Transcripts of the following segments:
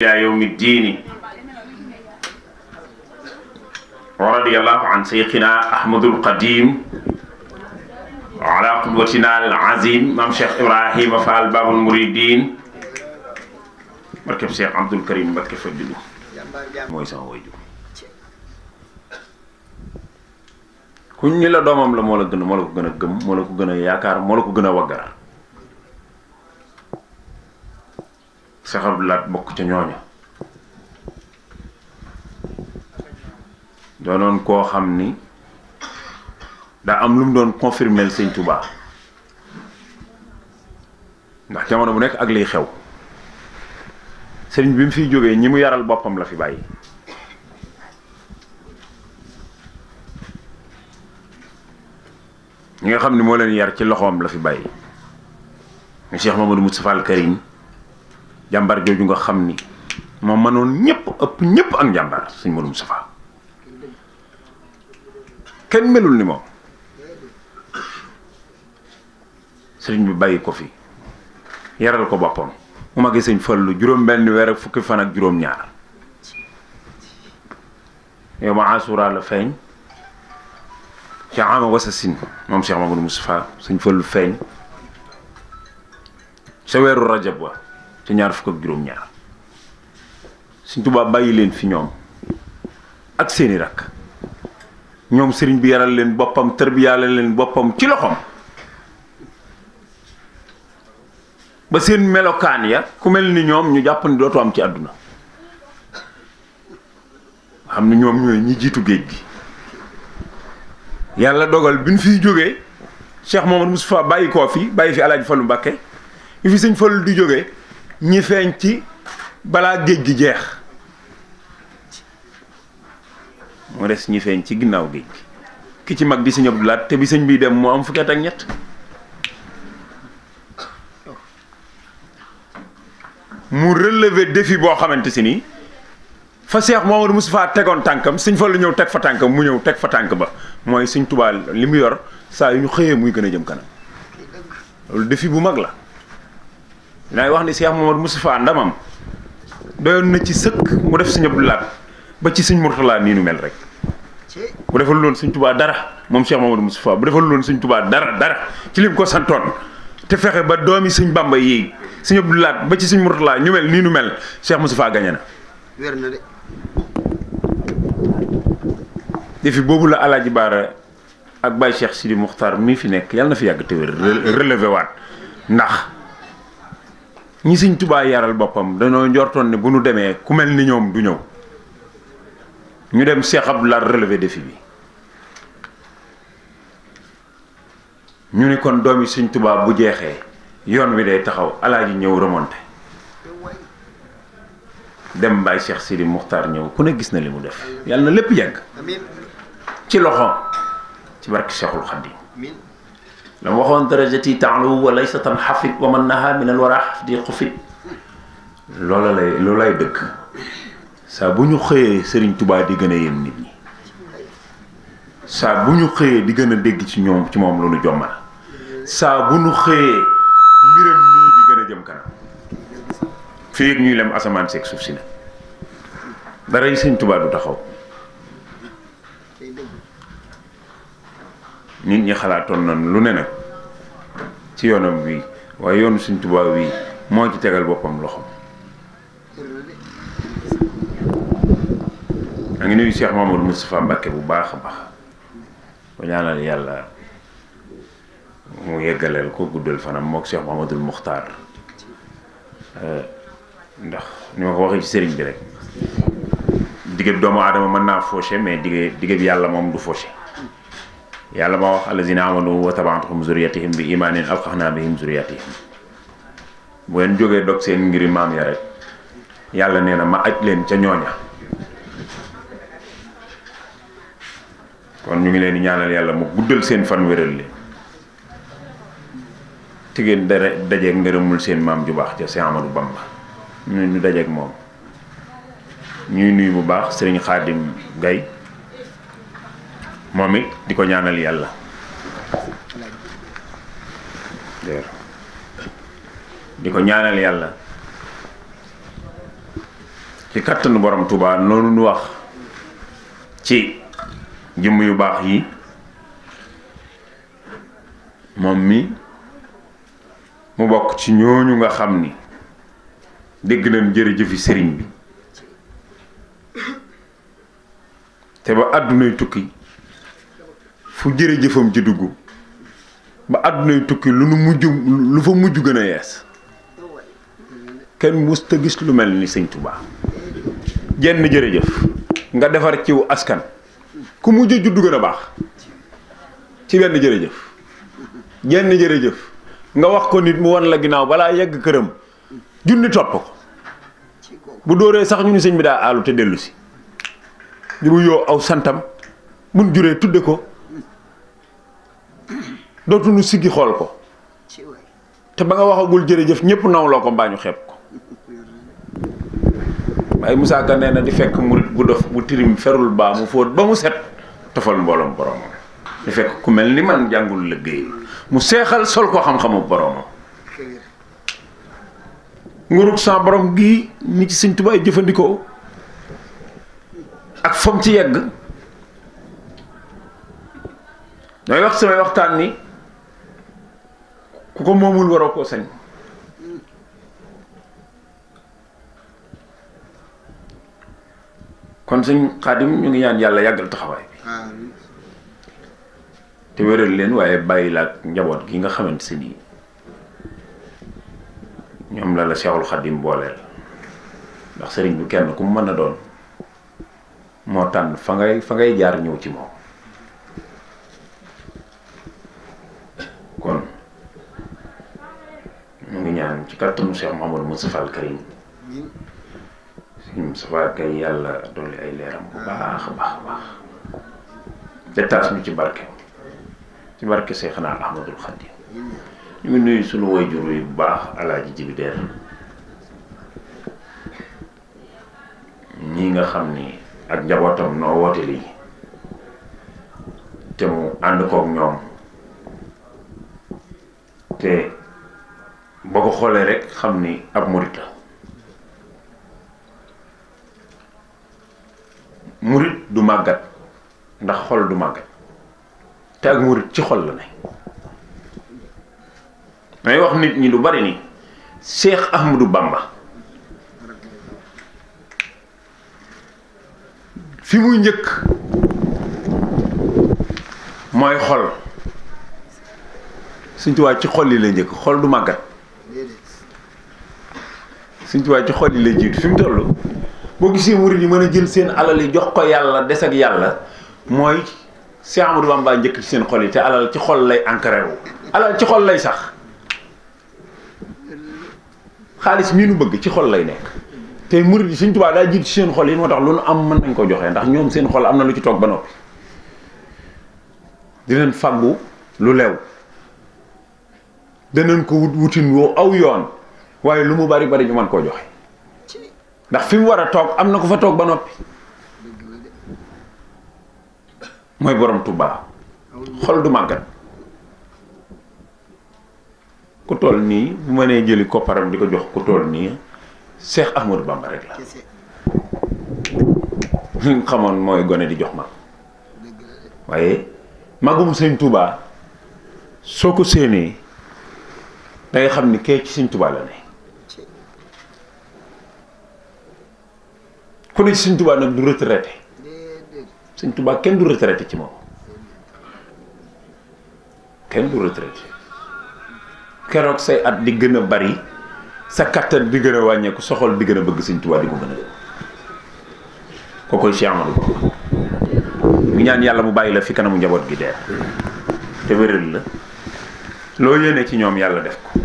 إلى يوم الدين ورضي الله عن شيخنا أحمد القديم وعلى قدوتنا العظيم مام شيخ إبراهيم فال باب المريدين barkeb Cheikh Abdoul Karim Mbacké Fadilou mooy sama wayju kuñ ni la doomam la moo la gën a gëm moo la ko gën a yaakaar moo la ko gën a waggar Cheikh Abdoulaat bokk ca ñooña doonoon koo xam ni daa am lu mu doon confirmer Sëñ Touba ndax jamono bu nekk ak liy xew sëriñ bi mu fiy jógee ñi mu yaral boppam la fi bàyyi ñi nga xam ni moo leen yar ci loxoom la fi bàyyi mu Cheikh Mamadou Moustapha al Karim jàmbar jooju nga xam ni moom mënoon ñëpp ëpp ñëpp ak njàmbar sëñ Mamadou Moustapha kenn melul ni moom sëriñ bi bàyyi ko fi yaral ko boppam mu magi sëñ Fallu juróom benn weer ak fukki fan ak juróom ñaar yow ma asura la feeñ ci ama wasasin moom Cheikh Mamadou Moustapha sëñ Fallu feeñ sa weeru rajab wa ci ñaar fukk ak juróom ñaar sëñ Tuubaa bàyyi leen fi ñoom ak seeni rakk ñoom sëriñ bi yaral leen boppam tërbiyaale leen boppam ci loxoom ba seen melokaan ya ku mel ni ñoom ñu jàpp ni dootu am ci àdduna xam ne ñoom ñooy ñi jiitu géej gi yàlla dogal bi ñu fiy jógee Cheikh Mamadou Moustapha bàyyi koo fi bàyyi fi Alaaji Fallu Mbàkke bi fi sëñ Fallu di jógee ñi feeñ ci balaa géej gi jeex moo des ñi feeñ ci ginnaaw géej gi ki ci mag di sëñ Abdou Lahat te bi sëñ bii dem moo am fukki at ak ñett mu relever défi boo xamante si nii fa Cheikh Mamadou Moustapha tegoon tànkam sëñ Fallu ñëw teg fa tànkam mu ñëw teg fa tànk ba mooy sëñ Tuubaa li mu yor saa yu ñu xëyee muy gën a jëm kanam loolu défi bu mag la dinaay wax ni Cheikh Mamadou Moustapha ndamam doyoon na ci sëkk mu def sëñ Abdou Lahat ba ci sëñ Murtala nii nu mel rek bu defal loon sëñ Tuubaa dara moom Cheikh Mamadou Moustapha bu defal loon sëñ Tuubaa dara ci lim ko santoon te fexe ba doomi sëñ Bamba yi sëñ Abdou Lahat ba ci sëñ Murtala ñu mel nii nu mel Cheikh Moustapha gañe na wér na de defi boobu la Alaaji Baara ak Baye Cheikh Sidi Muxtaar mii fi nekk yàlla na fi yàgg te wér relevé waat ndax ñi sëñ Tuubaa yaral boppam dañoo njortoon ne bu nu demee ku mel ni ñoom du ñëw ñu dem Cheikh Abdou Lahat relevé défi bi ñu ne kon doomi sëñ Tuubaa bu jeexee yoon wi day taxaw Alaaji ñëw remonté dem Baye Cheikh Sidi Muxtaar ñëw ku ne gis na li mu def yàlla na lépp yegg ci loxo ci barki Cheikhul Khadim la ma waxoon darajati ta'lu wa laysa tanxafit wa man naha min al wara di xufit loolu lay dëgg saa bu ñu xëyee Serigne Touba di gën a yem nit ñi saa bu ñu xëyee di gën a dégg ci ñoom ci moom lu nu jommal saa bu ñu xëyee mbiram nii di gën a jëm kanam fii ñuy lem asamaan seeg suuf si ne dara yi Serigne Touba du taxaw nit ñi xalaatoon nañ lu ne nag ci yoonam wi waaye yoonu Sëñ Tuubaa wi moo ci tegal boppam loxoom a ngi nuyu Cheikh Mamadou Moustapha Mbacké bu baax a baax ko ñaanal yàlla mu yeggaleel ko guddal fanam mook Cheikh Mamadou Muxtaar ndax ni ma ko waxee ci sëriñ bi rek digg doomu aadama mën naa fauché mais digg yàlla moom du fauché yàlla ma wax allazina amanu wa tabaatuhum zuriyatihim bi imaanin alqaxnaa bihim zuriyatihim bu ngeen jógee dog seen ngiri maam ya rek yàlla nee na ma aj leen ca ñooña kon ñu ngi leen di ñaanal yàlla mu guddal seen fan wéral leen te ngeen dajeeg ngërëmul seen maam ju baax ja Seex Ahmadu Bamba ñu dajeeg moom ñuy nuyu bu baax Sëriñ Xaadim Gay moom it di ko ñaanal yàlla di ko ñaanal yàlla ci kattanu borom Touba noonu nu wax ci jëmm yu baax yi moom mi mu bokk ci ñooñu nga xam ni dégg nañ jërëjëfi sëriñ bi te ba àddunay tukki fu jërëjëfam ci dugg ba àddunay tukki lu fa mujj gën a yees kenn mus ta gis lu mel ni sëñ Touba jenn jërëjëf nga defar ciw askan ku mujj juddu gën a baax ci benn jërëjëf jenn jërëjëf nga wax ko nit mu wan la ginnaaw balaa yegg këram junni topp ko bu dóoree sax ñu ni sëñ bi daa aalu te dellu si di mu yoo aw santam mun juree tudde ko dootuñu siggi xool ko te ba nga waxagul jërëjëf ñépp nawloo ko mbaa ñu xeeb ko waaye Moussa Ka nee na di fekk murit bu dof bu tirim ferul baa mu fóot ba mu set tofal mbooloom boromam di fekk ku mel ni man jàngul liggéey mu seexal sol ko xam-xamu boromam nguurug sa borom gii ni ci Sëñ Tuubaa jëfandikoo ak fam ci yegg day wax samay waxtaan ni ku ko moomul waroo koo sañ kon sëñ Xaadim ñu ngi ñaan yàlla yàggal taxawaay bi te wéral leen waaye bàyyi la ak njaboot gi nga xamante si nii ñoom la Seexul Xaadim booleel ndax sëriñ bi kenn ku mu mën a doon moo tànn fa ngay jaar ñëw ci moom kon ñu ngi ñaan ci kàttanu Cheikh Mouhamadou Moustapha al Karim suñu Moustapha kay yàlla dolli ay leeram bu baax a baax a baax te taas ñu ci barke Seexna Ahmadul Xaadim ñu ngi nuyu suñu waajur yi bu baax Alaaji Jibi Der ñii nga xam ni ak njabootam noo woote lii te mu ànd kook ñoom te boo ko xoolee rek xam ni ab murit la murit du màggat ndax xol du màggat te ak murit ci xol la ne may wax nit ñi lu bari ni Cheikh Ahmadou Bamba fi muy njëkk mooy xol Sëñ Tuubaa ci xol yi la njëkk xol du màggat Sëñ Tuubaa ci xol yi la jiitu fi mu toll boo gisee murid yi mën a jël seen alal yi jox ko yàlla des ak yàlla mooy Cheikh Ahmadou Bamba njëkk ci seen xol yi te alal ci xol lay ancré wu alal ci xol lay sax xaalis mii nu bëgg ci xol lay nekk te murid yi Sëñ Tuubaa daa jiitu ci seen xol yi moo tax lu nu am mën nañ ko joxe ndax ñoom seen xol am na lu ci toog ba noppi dinañ fàggu lu lew danañ ko wutin woo aw yoon waaye lu mu bari bari ñu mën koo joxe ndax fi mu war a toog am na ko fa toog ba noppi mooy borom Tuubaa xol du màggat ku toll nii bu mënee jëli kopparam di ko jox ku toll nii Cheikh Ahmadou Bamba rek la xamoon mooy gone di jox mag waaye magum Sëñ Tuubaa soo ko séenee da ngay xam ni kee ci Sëñ Tuubaa la ne ku ne ci Sëñ Tuubaa nag du retraité Sëñ Tuubaa kenn du retraité ci moom kenn du retraité keroog say at di gën a bari sa kattan di gën a wàññeeku soxol di gën a bëgg Sëñ Tuubaa di ko gën a def kookoy Cheikh Ahmadou Bamba ngi ñaan yàlla mu bàyyi la fi kanamu njaboot gi dee te wéral la loo yéene ci ñoom yàlla def ko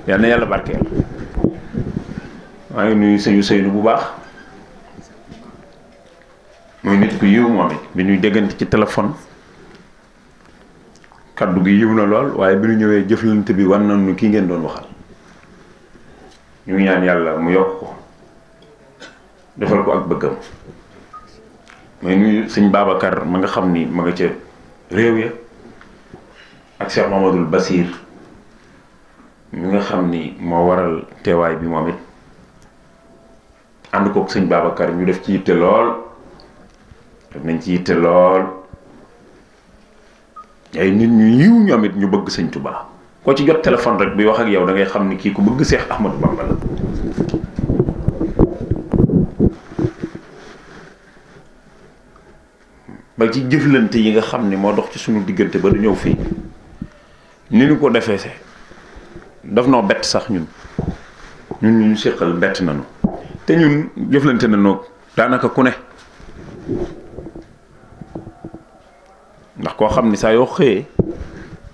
yal na yàlla barkeel maa ngi nuyu sëñu Seynu bu baax muy nit ku yiw moom it bi ñuy déggante ci téléphone kaddu gi yiw na lool waaye bi ñu ñëwee jëflante bi wan nañu kii ngeen doon waxal ñu ngi ñaan yàlla mu yokk ko defal ko ak bëggam mooy nuyu sëñ Babacar ma nga xam ni ma nga ca réew ya ak Cheikh Mamadou Basir mi nga xam ni moo waral teewaay bi moom it ànd kook sëñ Babacar ñu def ci yitte lool def nañ ci yitte lool ay nit ñu yiw ñoom it ñu bëgg sëñ Touba koo ci jot téléphone rek bi wax ak yow da ngay xam ni kii ku bëgg Seex Ahmadou Bamba la ba ci jëflante yi nga xam ni moo dox ci suñu diggante ba du ñëw fii ni ñu ko defee se daf noo bett sax ñun ñu séqal bett nañu te ñun jëflante nañu daanaka ku ne ndax koo xam ni saa yoo xëyee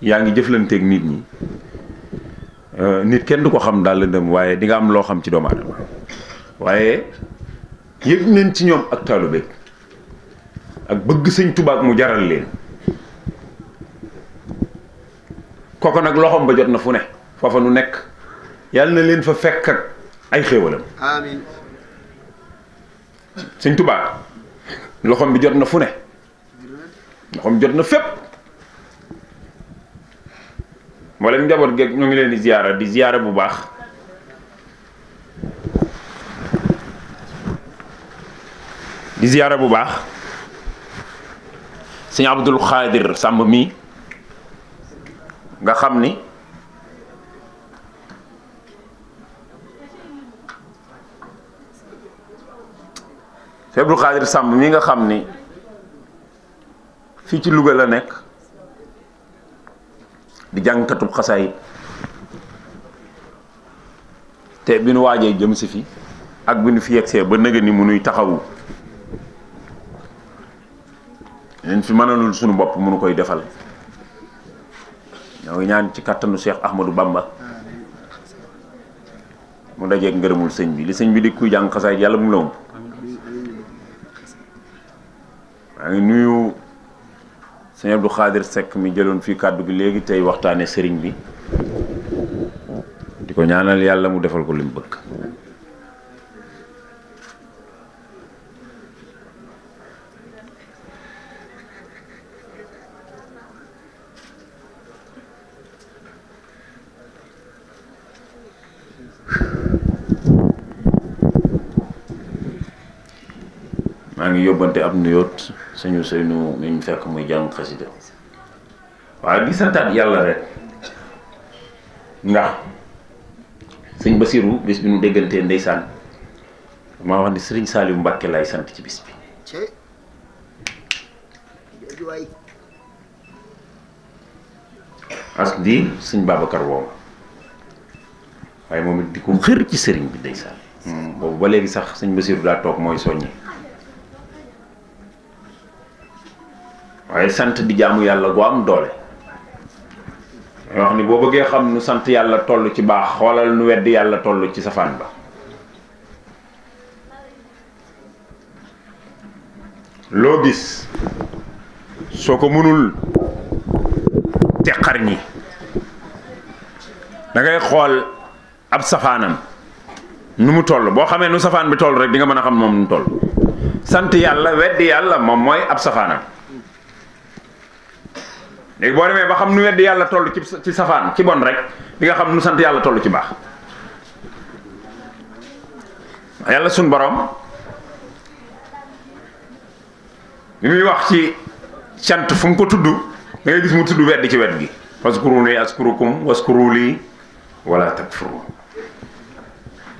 yaa ngi jëflanteeg nit ñi nit kenn du ko xam daal lëndëm waaye di nga am loo xam ci doomu aadama waaye yëg nañ ci ñoom ak taalibe ak bëgg sëñ Tuubaa mu jaral leen kooku nag loxoom ba jot na fu ne foofa nu nekk yàlla na leen fa fekk ak ay xéewalam amiin sëñ Tuubaa loxoom bi jot na fu ne loxoom jot na fépp mboolem njaboot geeg ñu ngi leen di ziyaara bu baax di ziyaara bu baax sëñ Abdul Xaadir Sàmb mi nga xam ni sëñ Abdul Xaadir Sàmb mi nga xam ni fii ci Louga la nekk di jàngkatub xasaayit te bi nu waajee jëm si fi ak bi nu fi yegsee ba nëgë ni mu nuy taxawu leen fi mënalul sunu bopp mënu koy defal ñoo ngi ñaan ci kattanu Cheikh Ahmadou Bamba mu dajeeg ngërëmul sëñ bi li sëñ bi di kuy jàng xasaayit yàlla bu mu la ëmb maa ngi nuyu sëñ Abdou Khadir Seck mi jëloon fii kàddu gi léegi tey waxtaane sëriñ bi di ko ñaanal yàlla mu defal ko li mu bëgg maa ngi yóbbante ab nuyoot suñu sëynu mi ñu fekk muy jàng xasida waaye di santaat yàlla rek ndax sëñ Basiru bis bi nu déggantee ndeysaan maa wax ni sëriñ Saaliw Mbàkke lay sant ci bis bi as di sëñ Babacar woow waaye moom it di ko xër ci sëriñ bi ndeysaan boobu ba léegi sax sëñ Basiru daa toog mooy soññi waaye sant di jaamu yàlla gu am doole wax ni boo bëggee xam nu sant yàlla toll ci baax xoolal nu weddi yàlla toll ci safaan ba loo gis soo ko mënul teqar ñi da ngay xool ab safaanam nu mu toll boo xamee nu safaan bi toll rek di nga mën a xam moom nu toll sant yàlla weddi yàlla moom mooy ab safaanam léegi boo demee ba xam nu weddi yàlla toll ci safaan ci bon rek di nga xam nu sant yàlla toll ci baax yàlla suñ borom li muy wax ci sant fu mu ko tudd da ngay gis mu tudd weddi ci wet gi waskuruni askurukum waskuruli wala takfuru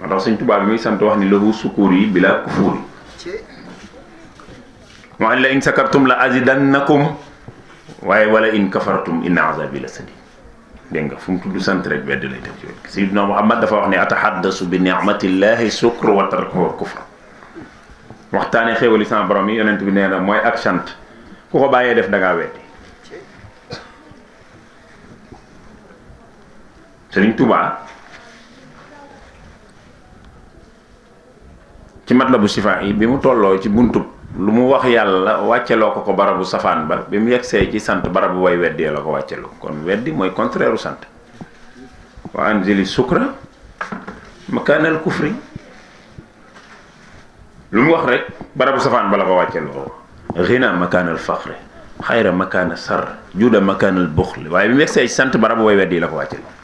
moo tax Sëñ Tuubaa bi muy sant wax ni lahu sukuri bila kufuri wa la in sakartum la azidannakum waaye wala in kafartum inna azabi la sadid dégg nga fu mu tudd sant rek wedd lay def ci wet Sayyidina Muhammad dafa wax ne atahaddasu bi ni'matillahi sukru wa tarku wa kufr waxtaane xéewali sama borom yi yonent bi nee na mooy ak sant ku ko bàyyee def da ngaa weddi Sëriñ Tuubaa ci Matlabu Sifaa yi bi mu tolloo ci buntub lu mu wax yàlla wàcceloo ko barabu safaan ba bi mu yegsee ci sant barabu way weddee la ko wàcceloo kon weddi mooy contraire u sant wa anzili sukra makaanal kufri lu mu wax rek barabu safaan ba la ko wàcceloo ghina makaanal faxri xayra makaana sar juuda makaanal buxli waaye bi mu yegsee ci sant barabu way weddi la ko wàcceloo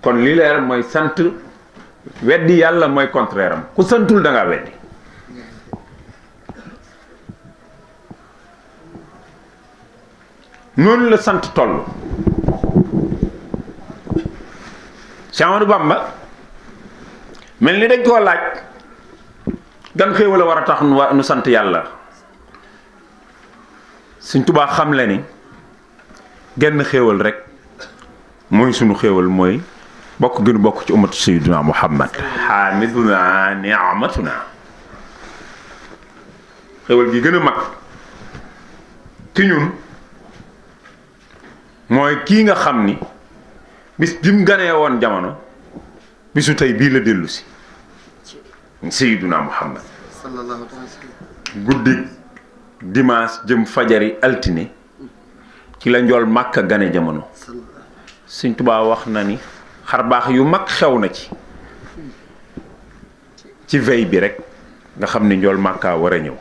kon li leer mooy sant weddi yàlla mooy contraire am ku santul da ngaa weddi. noonu la sant toll. Cheikh Ahmadou Bamba mel ni dañ koo laaj gan xéewal a war a tax nu sant yàlla. Sëñ Tuubaa xam le ni genn xéewal rek mooy sunu xéewal mooy bokk gënu bokk ci ummatu sayyiduna Muhammad hamiduna ni'matuna. xéewal gi gën a mag ci ñun mooy kii nga xam ni bis bi mu ganee woon jamono bisu tey bii la dellu si sayyiduna Muhammad sallallahu alayhi wa sallam. guddi dimanche jëm fajari altine ci la njool Màkka gane jamono. Sëñ Tuubaa wax na ni xar baax yu mag xew na ci veille bi rek nga xam ni njool Màkka war a ñëw.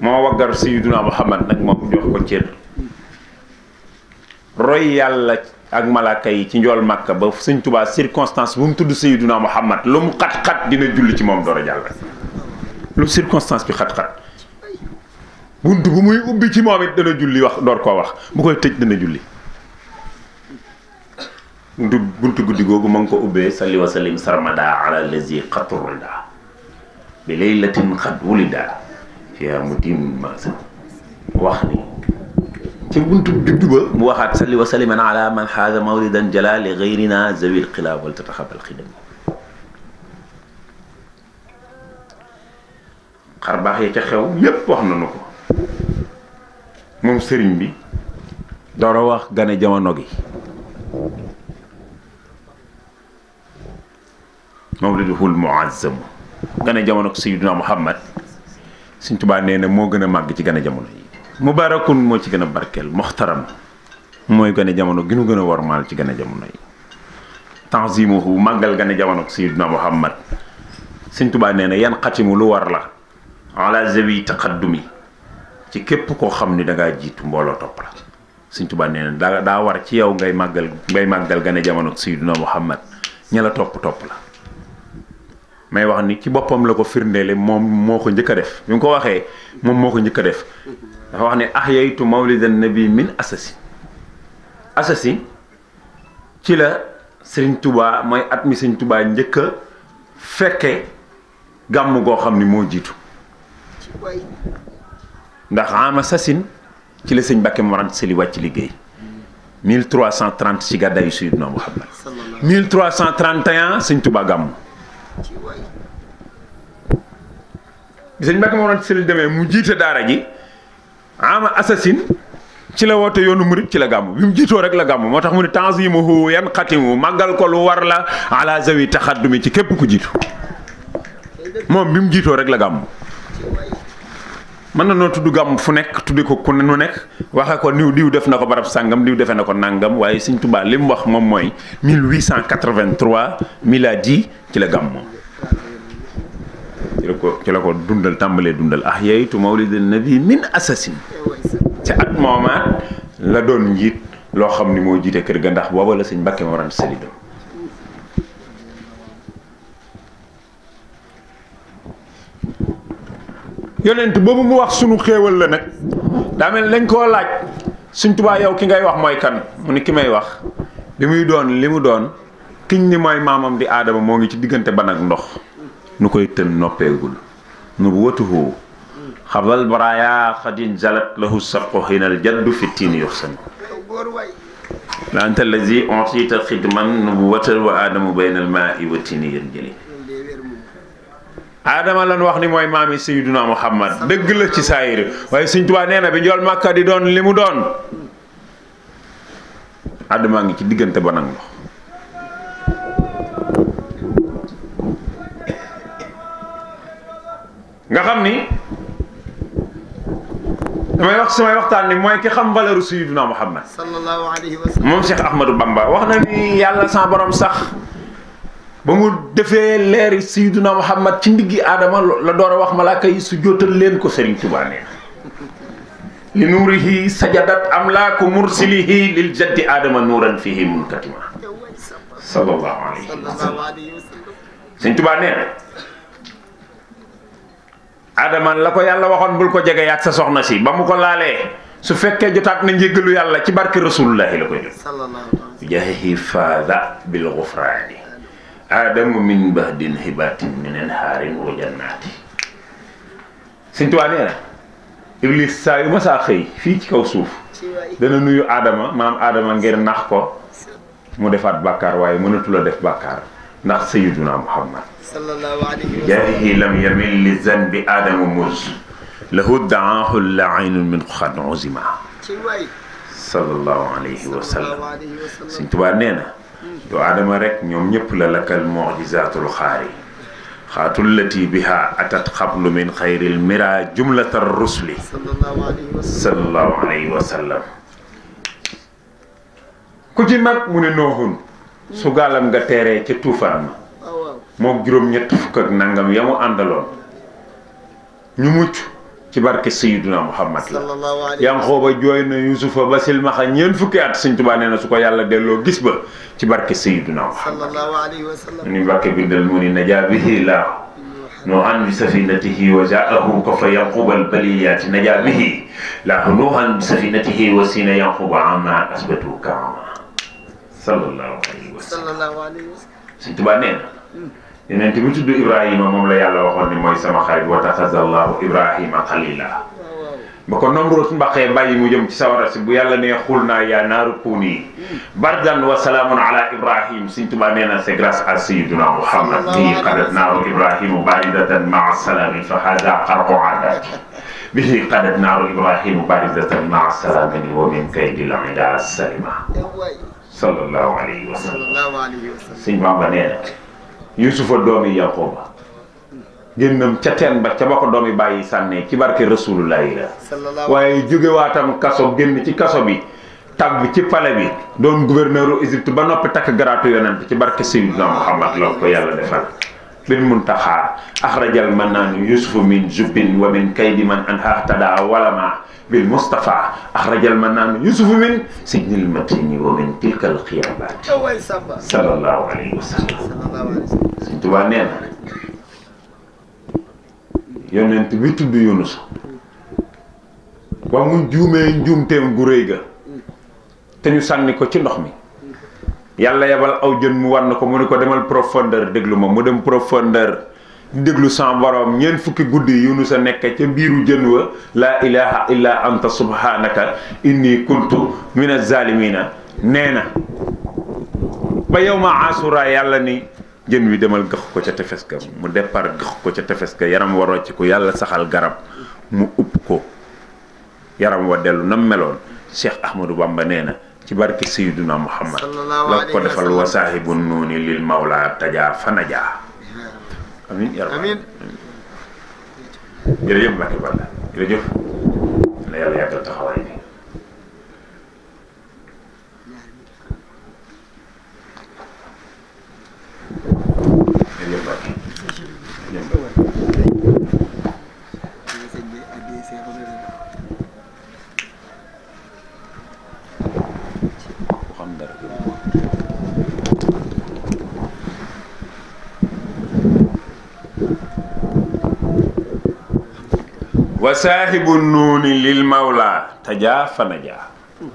moo waggar sayyiduna Muhammad nag moom jox ko cër roy yàlla ak malaaka yi ci njool Màkka ba Sëñ Tuubaa circonstance bu mu tudd sayyiduna Muhammad lu mu xat-xat dina julli ci moom door a jàll. lu circonstance bi xat-xat bunt bu muy ubbi ci moom it dana julli wax door koo wax bu koy tëj dana julli. buntu guddi googu ma ngi ko ubbee salli wa sallim sarmada ala lazi xaturida bi laylatin xad wulida fiha mudim masa wax ni ci buntu juddu ba mu waxaat salli wa salliman ala man xaada mawlidan jala li gayrina zawil xilaaf wal tataxabal xidam. xar baax yi ca xew yépp wax nañu ko moom sëriñ bi door a wax gane jamono gi. mawliduhul muazzam gane jamono ko sayyiduna Muhammad Sëñ Tuubaa nee na moo gën a màgg ci gane jamono yi. mubarakun moo ci gën a barkeel muxtaram mooy gane jamono gi nu gën a wormaal ci gane jamono yi. tanzimuhu màggal gane jamono ko sayyiduna Muhammad Sëñ Tuubaa nee na yan xatimu lu war la ala zawi taqaddumi ci képp koo xam ni da ngaa jiitu mbooloo topp la. Sëñ Tuubaa nee na daa war ci yow ngay màggal gane jamono ko sayyiduna Muhammad ña la topp la. may wax ni ci boppam la ko firndeele moom moo ko njëkk a def bi mu ko waxee moom moo ko njëkk a def dafa wax ne ahyaytu mawlidan nabi min asasi ci la Sëriñ Tuubaa mooy at mi Sëriñ Tuubaa njëkk a fekke gàmm goo xam ni moo jiitu ndax ama sasin ci la sëñ Mbàkke Mor Anta Sali wàcc liggéey 1330 ci gàddaayu Sayyidina Muhammad 1331 Sëriñ Tuubaa gàmm bi sëñ Mbàkke Mor Anta Sali demee mu jiite daara ji ama assasine ci la woote yoonu murit ci la gàmm bi mu jiitoo rek la gàmm moo tax mu ne tanzimuhu yan xatimu màggal ko lu war la ala zawi taxaddumi ci képp ku jiitu moom bi mu jiitoo rek la gàmm. mën na noo tudd gàmm fu nekk tuddi ko ku nu nekk waxe ko diw def na ko barab sàngam diw defe na ko nàngam waaye Sëñ Tuubaa li mu wax moom mooy 1883 miladi ci la gàmm moom ci la ko dundal tàmbalee dundal ahyaytu mawlidan nabi min assasine ci at moomaat la doon njiit loo xam ni moo jiite kër ga ndax booba la sëñ Mbàkke Mor Anta Sali doon yonent boobu mu wax sunu xéewal la nag daa mel lañ koo laaj Sëñ Tuubaa yow ki ngay wax mooy kan mu ni ki may wax li muy doon li mu doon kiñ ni mooy maamam di aadama moo ngi ci diggante ban ak ndox nu koy tën noppeegul nu bu watuhu xabal baraya xadin jalat lahu sabqu xinal jaddu fi tiin yuxsan la anta allazi ontita xidman nu bu watal wa aadamu baynal maa i wa tiini yéen jëli aadama lan wax ni mooy maami Sayyiduna Muhammad dëgg la ci saayir waaye Sëñ Tuubaa nee na bi njool Màkka di doon li mu doon aadama ngi ci diggante ban ak ndox nga xam ni damay wax samay waxtaan ni mooy ki xam valeur Sayyiduna Muhammad sallallahu alayhi wa sallam moom Cheikh Ahmadou Bamba wax na ni yàlla sa borom sax ba mu defee leeri Sayyiduna Muhammad ci ndiggi aadama la door a wax malaaka yi su jootal leen ko Sëriñ Tuubaa nee li nuurihi sajadat amlaaku mursilihi lil jaddi aadama nuuran fihi munkatima sallallahu alayhi wa sallallahu sallam. alayhi wa sallam. Sëñ Tuubaa nee na Adama la ko yàlla waxoon bul ko jege yaag sa soxna si ba mu ko laalee su fekkee jotaat na njéggalu yàlla ci barke rasulullahi la koy jot. sallallahu alayhi wa sallam. jahihi faada bil gufraani Adamu min bahdin hibatin min anhaarin wa jannaati. Sëñ Tuubaa nee na Iblis saa yu ma saa xëy fii ci kaw suuf ci waay. dana nuyu Adama maam Adama ngir nax ko mu defaat bàkkaar waaye mënatula def bàkkaar ndax sayyiduna Muhammad sallallahu alayhi wa sallam. jaahihi lam yamil li zanbi Adama mus lahu daahu lainun min xad uzima ci waay. sallallahu alayhi wa sallam. sallallahu alayhi wa sallam. Sëñ Tuubaa nee na doo Adama rek ñoom ñëpp la lakkal mu'jizaatul xaari xaatul lati biha atat xablu min xayril mira jumlatar rusli sallallahu alayhi wa sallam. sallallahu alayhi wa sallam. ku ci mag mu ne nooxun su gaalam nga teeree ca tuufaan ma waaw waaw. mook juróom-ñett fukk ak nangam ya mu àndaloon ñu mucc ci barke Sayyiduna Muhammad la. sallallahu alayhi wa sallam. Yanqooba jooy na Yuusufa ba silmaxa ñeent fukki at. Sëñ Tuubaa nee na su ko yàlla delloo gis ba ci barke Sayyiduna Muhammad sallallahu alayhi wa sallam. ni Mbàkke bindal mu ni najaa bihi laahu nuuhan bi safinatihi wa jaahu ko fa Yanquuba albaliyaati najaa bihi laahu nuuhan bi safinatihi wa siina Yanquuba amma asbatu kaama sallallahu alayhi wa sallam. sallallahu alayhi wa sallam. Sëñ Tuubaa nee na yeneen bi tudd Ibrahima moom la yàlla waxoon ni mooy sama xarit wa taxaza Allahu Ibrahima xalila waaw waaw. ba ko Namruud mbaqee bàyyi mu jëm ci sawara si bu yàlla nee xul naa yaa naaru kuuni bardan wa salaamun ala Ibrahim. Sëñ Tuubaa nee na c'est grâce à Sayyiduna Muhammad bihi qadat naaru Ibrahima baridatan maa salaami fa hada qarqu aadaati bihi qadat naaru Ibrahima baridatan maa salaami wa min kaydil ida salima waay. sallallahu alayhi wa sallam. sallallahu alayhi wa sallam. Sëñ Bamba nee na Yuusufa doomi Yanqooba génnam ca teen ba ca ba ko doomi bàyyi sànnee ci barke rasulullahi la sallallahu. waaye jógewaatam kaso génn ci kaso bi tàbb ci pale bi doon gouverneur u Égypte ba noppi takk garaatu yonent ci barke Sayyidina Muhammad la ko yàlla defal bil muntaxaa axrajal mannaanu Yuusufa min jubbin wa min kaydi man an hahtada walama bil Mustafa axrajal mannaanu Yuusufa min sijnil matini wa min tilkal xiyabaati waay Samba. sallallahu alayhi wa sallam. sallallahu alayhi wa sallam. Sëñ Tuubaa nee na yonent bi tudd Yunus ba mu juumee njuumteem gu rëy ga te ñu sànni ko ci ndox mi yàlla yebal aw jën mu war na ko mu ne ko demal profondeur déglu ma mu dem profondeur di déglu sans borom ñeent fukki guddi Yunus a nekk ca biiru jën wa laa ilaha illa anta subhanaka inni kuntu mina zalimina nee na ba yow ma asura yàlla ni jën wi demal gëx ko ca tefes ga mu départ gëx ko ca tefes ga yaram wa rocc ko yàlla saxal garab mu upp ko yaram wa dellu nam meloon Cheikh Ahmadou Bamba nee na ci barke Sayyiduna Muhammad la ko defal wa saahibu nuuni lil mawla tajaa fa najaa amin ya rabbal amiin. jërëjëf Mbacke Balla jërëjëf la yàlla yàggal taxawaay bi jërëjëf Mbacke jërëjëf Mbacke. ku xam dara wa saahibu nuuni lil mawla tajaa fa najaa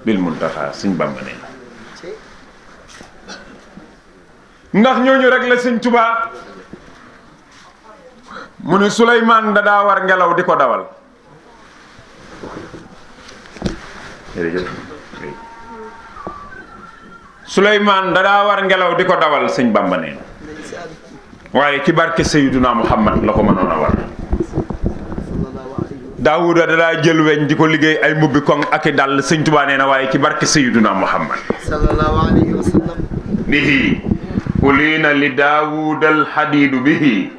bil muntaxa Sëñ Bamba nee na ndax ñooñu rek la Sëñ Tuubaa mu ne Suleymaan da daa war ngelaw di ko dawal jërëjëf Suleymaan da daa war ngelaw di ko dawal Sëñ Bamba nee na waaye ci barke Sayyiduna Muhammad la ko mënoon a war Daawuda da daa jël weñ di ko liggéey ay mbubbi koŋ ak i dàll Sëñ Tuubaa nee na waaye ci barke Sayyiduna Muhammad sallallahu alayhi wa sallam. bihi uliina li Daawuda alxadiidu bihi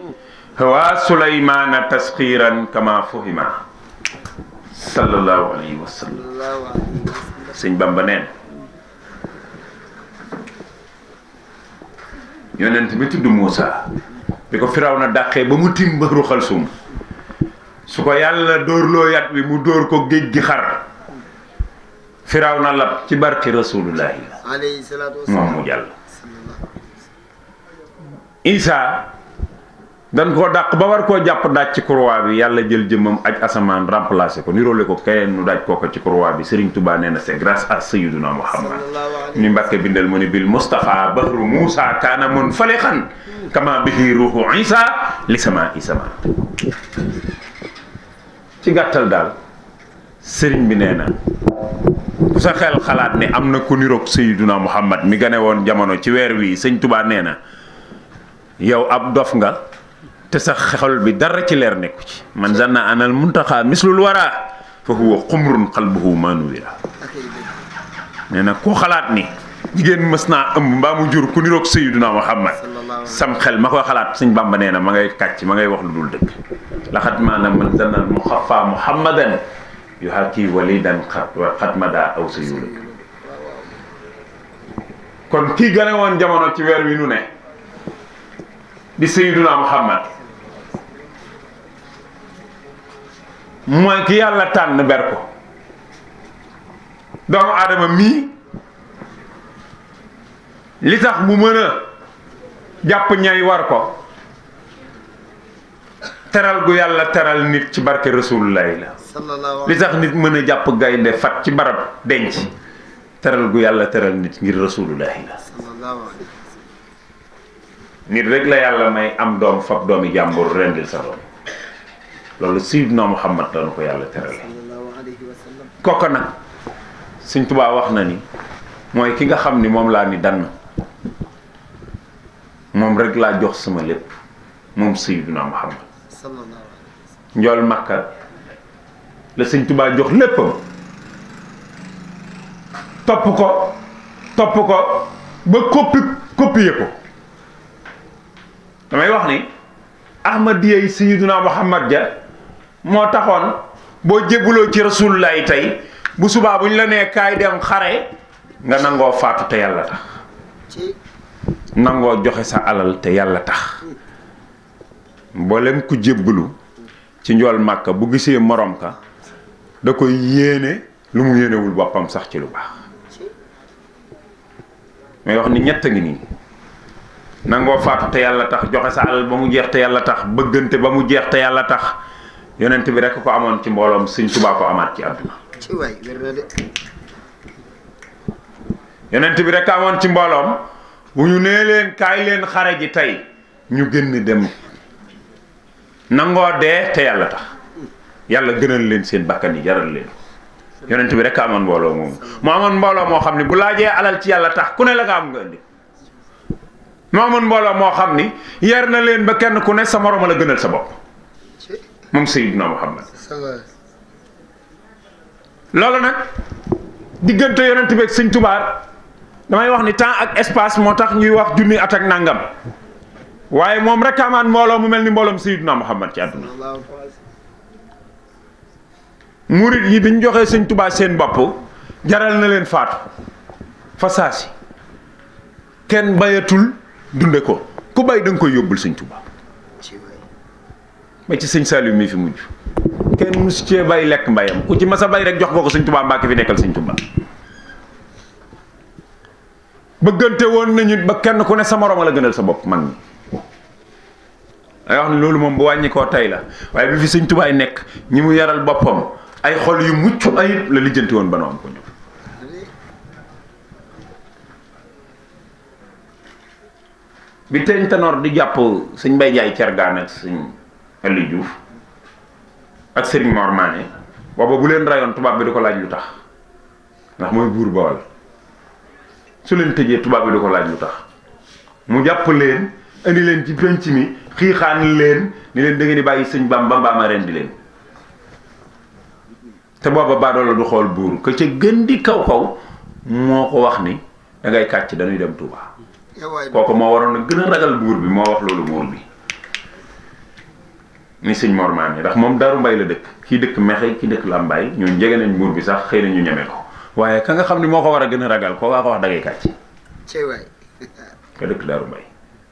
wa Suleymaana tasxiiran kama fuhima sallallahu alayhi wa sallam. sallallahu alayhi wa sallam. Sëñ Bamba neen yonent bi tudd Muusa bi ko Firawna dàqee ba mu tim Bahru Xalsum su ko yàlla dóorloo yat bi mu dóor ko géej gi xar Firawna lab ci barke rasulullahi alayhi salaatu wa moom salaam. mu jàll Isa dañ koo dàq ba war koo jàpp daaj ci croix bi yàlla jël jëmmam aj asamaan remplacé ko niroole ko keneen nu daaj kooko ci croix bi Serigne Touba nee na c'est grâce à Sayyiduna Muhammad ni Mbàkke bindal mu ni bil Mustafa bahru Musa kaana mun falixan kama bihi ruuhu Isa li sama isama ci gàttal daal sëriñ bi nee na ku sa xel xalaat ne am na ku niroog Sayyiduna Muhammad mi gane woon jamono ci weer wi sëñ Touba nee na yow ab dof nga te sa xol bi dara ci leer nekku ci man zanna anal muntaxa mislul wara fa huwa xumrun qalbuhu manuwira nee na koo xalaat ni jigéen mës naa ëmb mbaa mu jur ku niroog Sayyiduna Muhammad sam xel ma koy xalaat sëñ Bamba nee na ma ngay kàcc ma ngay wax lu dul dëgg laxat maanaam man zanna mu xafa muhammadan yu haki walidan xat mada aw sa yula kon kii gane woon jamono ci weer wi nu ne di Sayyiduna Muhammad mooy ki yàlla tànn ber ko doomu aadama mii li tax mu mën a jàpp ñay war ko teral gu yàlla teral nit ci barke rasulullahi la li tax nit mën a jàpp gaynde fat ci barab denc teral gu yàlla teral nit ngir rasulullahi la nit rek la yàlla may am doom fab doomi jàmbur rendil sa doom loolu Sayyiduna Muhammad dana ko yàlla terale kooka nag Sëñ Tuubaa wax na ni mooy ki nga xam ni moom laa ni dann moom rek laa jox sama lépp moom Sayyiduna Muhammad njool Makka la Sëñ Tuubaa jox léppam topp ko ba copier ko damay wax ni ahmadiyya yi Sayyiduna Muhammad ja moo taxoon boo jébbuloo ci rasulullahi tey bu subaa bu ñu la nee kaay dem xare nga nangoo faatu te yàlla tax nangoo joxe sa alal te yàlla tax mboolem ku jébbulu ci njool Màkka bu gisee morom ka da koy yéene lu mu yéenewul boppam sax ci lu baax may wax ni ñett a ngi nii nangoo faatu te yàlla tax joxe sa alal ba mu jeex te yàlla tax bëggante ba mu jeex te yàlla tax yonent bi rekk ko amoon ci mbooloom Sëñ Tuubaa ko amaat ci àdduna yonent bi rekk amoon ci mbooloom bu ñu nee leen kaay leen xare ji tey ñu génn dem nangoo dee te yàlla tax yàlla gënal leen seen bakkan yi jaral leen yonent bi rekk amoon mbooloo moomu mu amoon mbooloo moo xam ne bu laajee alal ci yàlla tax ku ne la nga am nga indi mu amoon mbooloo moo xam ni yar na leen ba kenn ku ne sa moroom la gënal sa bopp moom Sayyiduna Muhammad loolu nag diggante yonent bi ak Sëñ Tuubaa damay wax ni temps ak espace moo tax ñuy wax junni at ak nangam waaye moom rek amaan mbooloo mu mel ni mbooloom Sayyiduna Muhammad ci àdduna murit yi biñ joxee Sëñ Tuubaa seen bopp jaral na leen faatu fa saasi kenn bayatul dunde ko ku bay da nga koy yóbbul Sëñ Tuubaa ba ci Sëñ Saliou mi fi mujj kenn musu cee bay lekk mbayam ku ci mas a bay rek jox ko Sëñ Tuubaa Mbàkke fi nekkal Sëñ Tuubaa bëggante woon nañu ba kenn ku ne sa moroom la gënal sa bopp mag ñi ay wax ne loolu moom bu wàññi koo tey la waaye bi fi Sëñ Tuubaa nekk ñi mu yaral boppam ay xol yu mucc ayib la lijjanti woon ba nu am ko ñu bi teñ tanoor di jàpp Sëñ Mbay Jaay Cergaan ak Sëñ Aliou Diouf ak Sëriñ Mor Mané booba bu leen rayoon tubaab bi di ko laaj lu tax ndax mooy buur Bawol su leen tëjee tubaab bi di ko laaj lu tax mu jàpp leen indi leen ci penc mi xiixaan leen ni leen da ngeen di bàyyi Sëñ Bamba mbaama ren di leen te booba baadoola du xool buur ka ca gën di kaw kaw moo ko wax ni da ngay kàcc dañuy dem Touba kooku moo waroon a gën a ragal buur bi moo wax loolu buur bi ni Sëñ Mor Mané ndax moom Daaru Mbay la dëkk kii dëkk Mexe kii dëkk Lambaay ñun jege nañ buur bi sax xëy na ñu ñeme ko waaye ka nga xam ni moo ko war a gën a ragal koo waa ko wax da ngay kàcc ka dëkk Daaru Mbay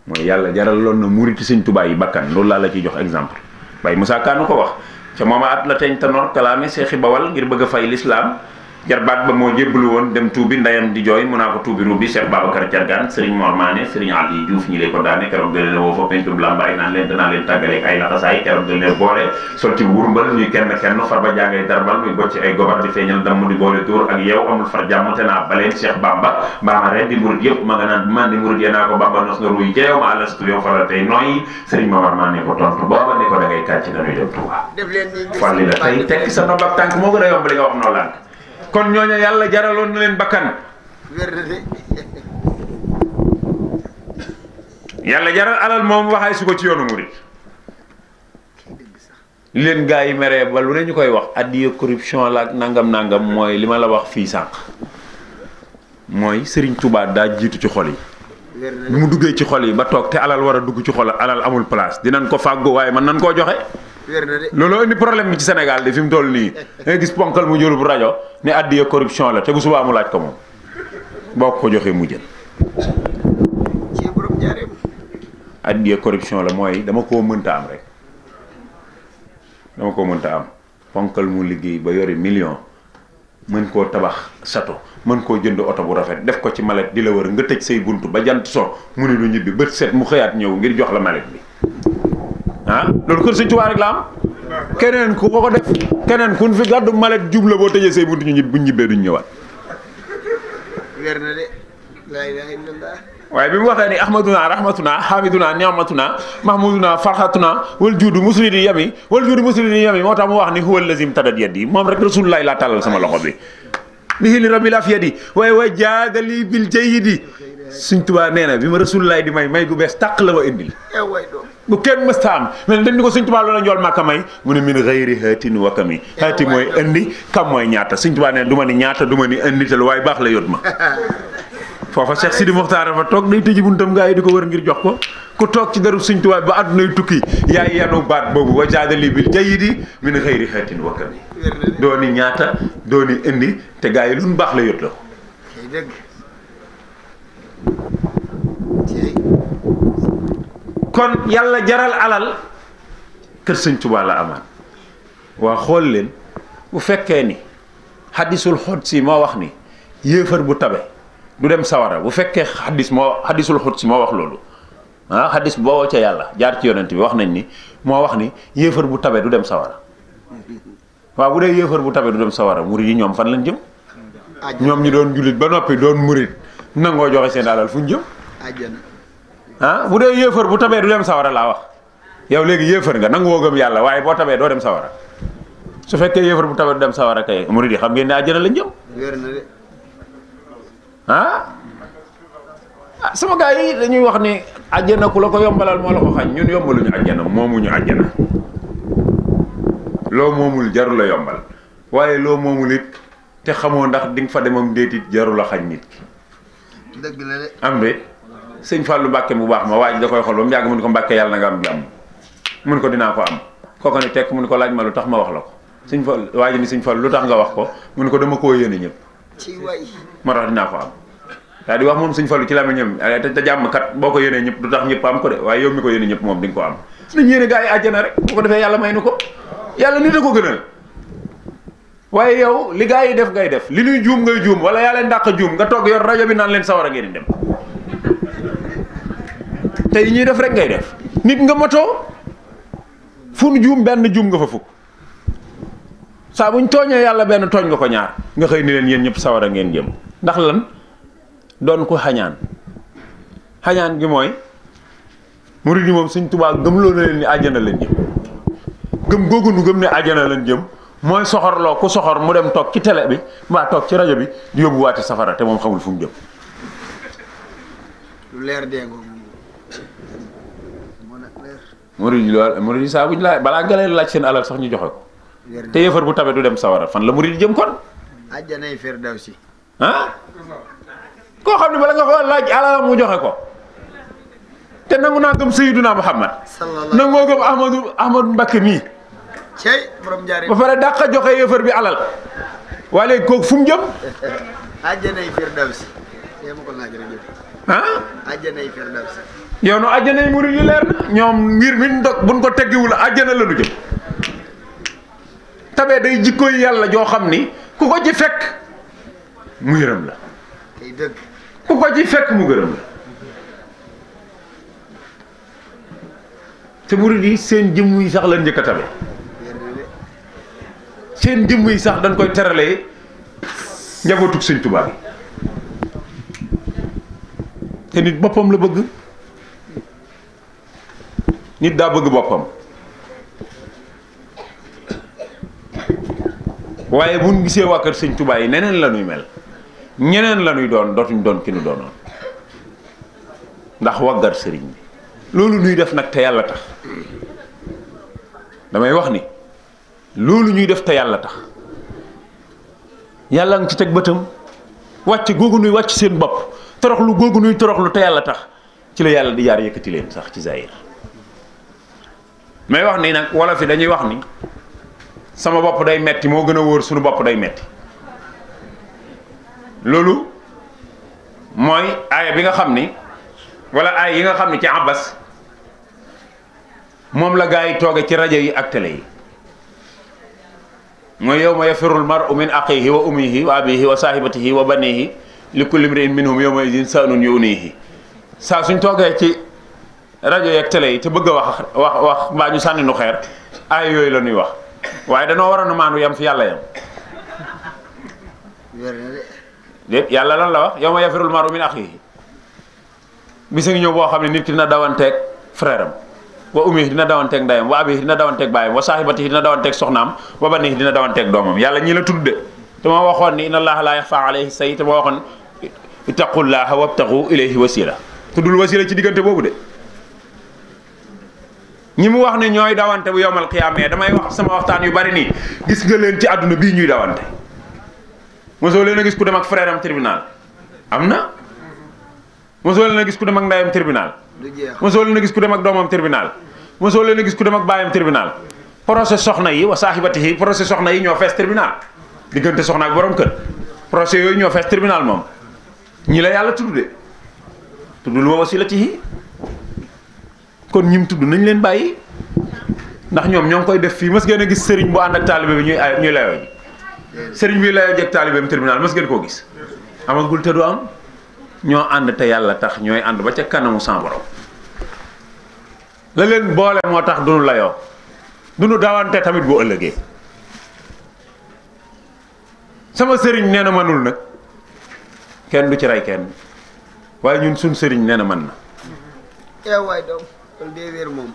mooy yàlla jaral loon na muriti Sëñ Tuubaa yi bakkan loolu laa la ciy jox exemple Baye Moussa Kane ko wax ca mooma at la teñ tanoor kalaame seexi Bawal ngir bëgg a fay lislaam jarbaat ba moo jébbalu woon dem tuubi ndeyam di jooy mun naa ko tuubi ruubi Cheikh Babacar Thiargane Serigne Mor Mané Serigne Ali Diouf ñi lay ko daane keroog da leen woo fa pencum lambaay naan leen danaa leen tàggaleeg ay laxasaay keroog da leen boole sol ci wurmbal ñuy kenn farba jàngay darbal muy bocc ay gobar di feeñal damm di boole tuur ak yow amul far jàmm te naa baleen Cheikh Bamba mbaama ren di murid yëpp ma nga naan man di murid yee naa ko Bamba nos nga ruy ca yow ma alastu yow faral tey nooyi Serigne Mor Mané ko tontu booba ne ko da ngay kàcc dañuy dem Touba falli la tey tekki sa ndox ak tànk moo gën a yomb li nga wax noo lànk kon ñooñu yàlla jaraloon na leen bakkan yàlla jaral alal moom waxay su ko ci yoonu murid li leen gaa yi meree ba lu ne ñu koy wax addiya corruption la ak nangam mooy li ma la wax fii sànq mooy Serigne Touba daa jiitu ci xol yi bi mu duggee ci xol yi ba toog te alal war a dugg ci xol alal amul place dinañ ko fàggu waaye man nan koo joxe loolu indi problème bi ci Sénégal de fi mu toll nii nga gis ponkal mu jël bu rajo ne addiya corruption la te bu subaa mu laaj ko moom boo ko joxee mu jël addiya corruption la mooy dama koo mënta am rek dama koo mënta am ponkal mu liggéey ba yori million mën koo tabax sato mën koo jënd oto bu rafet def ko ci malet di la wër nga tëj say buntu ba jant so mu ne du ñibbi bët set mu xëyaat ñëw ngir jox la malet bi ah loolu kër Sëñ Tuubaa rek la am keneen ku ko def keneen kun fi gàddu malet jub la boo tëjee say buntu ñu ñib buñ ñibbee duñ ñëwaat wér na de la ilaha illallah waaye bi mu waxee ni ahmaduna rahmatuna hamiduna ni'matuna mahmuduna farxatuna wal juudu muslidi yami wal juudu muslidi yami moo tax mu wax ni huwa lazim tadat yadi moom rek rasulullahi laa tàllal sama loxo bi bihi li rabbil afiyadi waaye wa jaadali bil jayyidi Sëñ Tuubaa nee na bi ma rasulullahi di may gu bees tàq la ma indil bu kenn mësta am mais dañ ni ko Sëñ Tuubaa loola njool màkka may mu ne min xëyri haatin wakami haati mooy indi kam mooy ñaata Sëñ Tuubaa nee na du ma ni ñaata du ma ni indi te lu waaye baax la yot ma foofa Cheikh Sidi Mokhtar fa toog day tëji buntam gaa yi di ko wër ngir jox ko ku toog ci daru Sëñ Tuubaa ba àddunay tukki yaay yanu baat boobu wa jaadali bil jayyidi min xëyri haatin wakami dooni ñaata dooni indi te gaa yi lu baax la yot la kon yàlla jaral alal kër Sëñ Tuubaa la amaan waa xool leen bu fekkee ni hadisul xudsi moo wax ni yéefar bu tabe du dem sawara bu fekkee hadisul xudsi moo wax loolu ah hadis boo ca yàlla jaar ci yonent bi wax nañ ni moo wax ni yéefar bu tabe du dem sawara waaw bu dee yéefar bu tabe du dem sawara murid yi ñoom fan lañ jëm ñoom ñi doon jullit ba noppi doon murid nangoo joxe seen alal fu ñu jëm ah bu dee yéefar bu tabee du dem sawara laa wax yow léegi yéefar nga nangu woo gëm yàlla waaye boo tabee doo dem sawara su fekkee yéefar bu tabee du dem sawara kay murid yi xam ngeen ne àjjana lañ jëm sama gars yi dañuy wax ni àjjana ku la ko yombalal moo la ko xañ ñun yombaluñu àjjana moomuñu àjjana loo moomul jarul la yombal waaye loo moomul it te xamoo ndax di nga fa demam déetit jarul la xañ nit ki dëgg la de am de sëñ Fallou Mbàkke bu baax ma waa ji da koy xool ba mu yàgg mu ni ko Mbàkke yàlla na nga am jàmm mun ko dinaa ko am kooko ni tekk mu ni ko laaj ma lu tax ma wax la ko sëñ Fall waa ji ni sëñ Fallou lu tax nga wax ko mu ni ko dama koo yéene ñëpp ci way moo tax dinaa ko am daa di wax moom sëñ Fallou ci làmmiñam te jàmm kat boo ko yéenee ñëpp du tax ñëpp am ko de waaye yow mi ko yéene ñëpp moom di nga ko am nañ yéene gaa yi àjjana rek bu ko defee yàlla may nu ko yàlla nit a ko gënal waaye yow li gaa yi def ngay def li ñuy juum ngay juum wala yaa leen dàq juum nga toog yor rajo bi naan leen sawara ngeen di dem te yi ñuy def rek ngay def nit nga matoo fu nu juum benn juum nga fa fukk saa buñ tooñee yàlla benn tooñ nga ko ñaar nga xëy ni leen yéen ñëpp sawara ngeen jëm ndax lan doon ko xañaan gi mooy murid yi moom Sëñ Tuubaa gëmloo na leen ni àjjana leen jëm gëm googu nu gëm ne àjjana leen jëm mooy soxorloo ku soxor mu dem toog ci télé bi mbaa toog ci rajo bi di yóbbu waati safara te moom xamul fu mu jëm lu leer dee murid yi saa buñ laaj balaa nga leen laaj seen alal sax ñu joxe ko te yëfar bu tabe du dem sawara fan la murid yi jëm kon àjjanay firdawsi ah koo xam ne bala nga ko laaj alal mu joxe ko te nangu naa gëm Sayyiduna Muhammad nangoo gëm Ahmadu Mbakke mii cey borom jaare ba pare dàq joxe yëfar bi alal waaye léegi kooku fu mu jëm àjjanay firdawsi tey ma ko laaj rek àjjanay firdawsi yow no àjjanay murid yi leer na ñoom ngir mi ndog buñ ko teggiwul àjjana la nu jëm tabee day jikkoy yàlla joo xam ni ku ko ci fekk mu yërëm la kay dëgg ku ko ci fekk mu gërëm la te murid yi seen jëmm yi sax la njëkk a tabe seen jëmm yi sax dañ koy teralee njabootug Sëñ Tuubaa bi te nit boppam la bëgg nit daa bëgg boppam waaye bu ñu gisee waa kër Sëñ Tuubaa yi neneen la ñuy mel ñeneen la ñuy doon dootuñ doon ki nu doonoon ndax waggar sëriñ bi loolu ñuy def nag te yàlla tax damay wax ni loolu ñuy def te yàlla tax yàlla nga ci teg bëtam wàcc googu nuy wàcc seen bopp toroxlu googu nuy toroxlu te yàlla tax ci la yàlla di jaar yëkkati leen sax ci zahir may wax ni nag wala fi dañuy wax ni sama bopp day metti moo gën a wóor suñu bopp day metti loolu mooy aaya bi nga xam ni wala aaya yi nga xam ni ci Abbas moom la gaa yi tooge ci rajo yi ak télé yi mooy yawma yafirul mar'u min axiihi wa ummihi wa abiihi wa saahibatihi wa baniihi li kulli imri'in minhum yawma idin sha'nun yughniihi saa suñ toogee ci rajo yi ak télé yi te bëgg a wax mbaa ñu sànni nu xeer aaya yooyu la ñuy wax waaye danoo waroon a maandu yam fi yàlla yam déet yàlla lan la wax yawma yafirul mar'u min axiihi bisa ngi ñëw boo xam ne nit ki dina dawanteeg frère am wa ummihi dina dawanteeg ndeyam wa abiihi dina dawanteeg baayam wa saahibatihi dina dawanteeg soxnaam wa baniihi dina dawanteeg doomam yàlla ñi la tudde te ma waxoon ni inna allaha la yaxfa alayhi say te ma waxoon ittaqullaha wabtagu ilayhi wasila tuddul wasila ci diggante boobu de ñi mu wax ne ñooy dawante bu yowmal qiyaama damay wax sama waxtaan yu bari nii gis nga leen ci àdduna bii ñuy dawante mosoo leen a gis ku dem ak frère am tribunal am na mosoo leen a gis ku dem ak ndeyam tribunal mosoo leen a gis ku dem ak doomam tribunal mosoo leen a gis ku dem ak baayam tribunal procès soxna yi wa saahibatihi procès soxna yi ñoo fees tribunal diggante soxna ak borom kër procès yooyu ñoo fees tribunal moom ñi la yàlla tudd de tuddul wa wasilatihi kon ñim tudd nañ leen bàyyi ndax ñoom ñoo ngi koy def fii mës ngeen a gis sëriñ bu ànd ak taalibe bi ñuy layoo ji sëriñ bi layoo ji ak taalibeem tribunal mës ngeen koo gis amagul te du am ñoo ànd te yàlla tax ñooy ànd ba ca kanamu sa borom la leen boole moo tax duñu layoo duñu dawante tamit bu ëllëgee sama sëriñ nee na mënul nag kenn du ci rey kenn waaye ñun suñ sëriñ nee na mën na waay doom loolu dee wér moom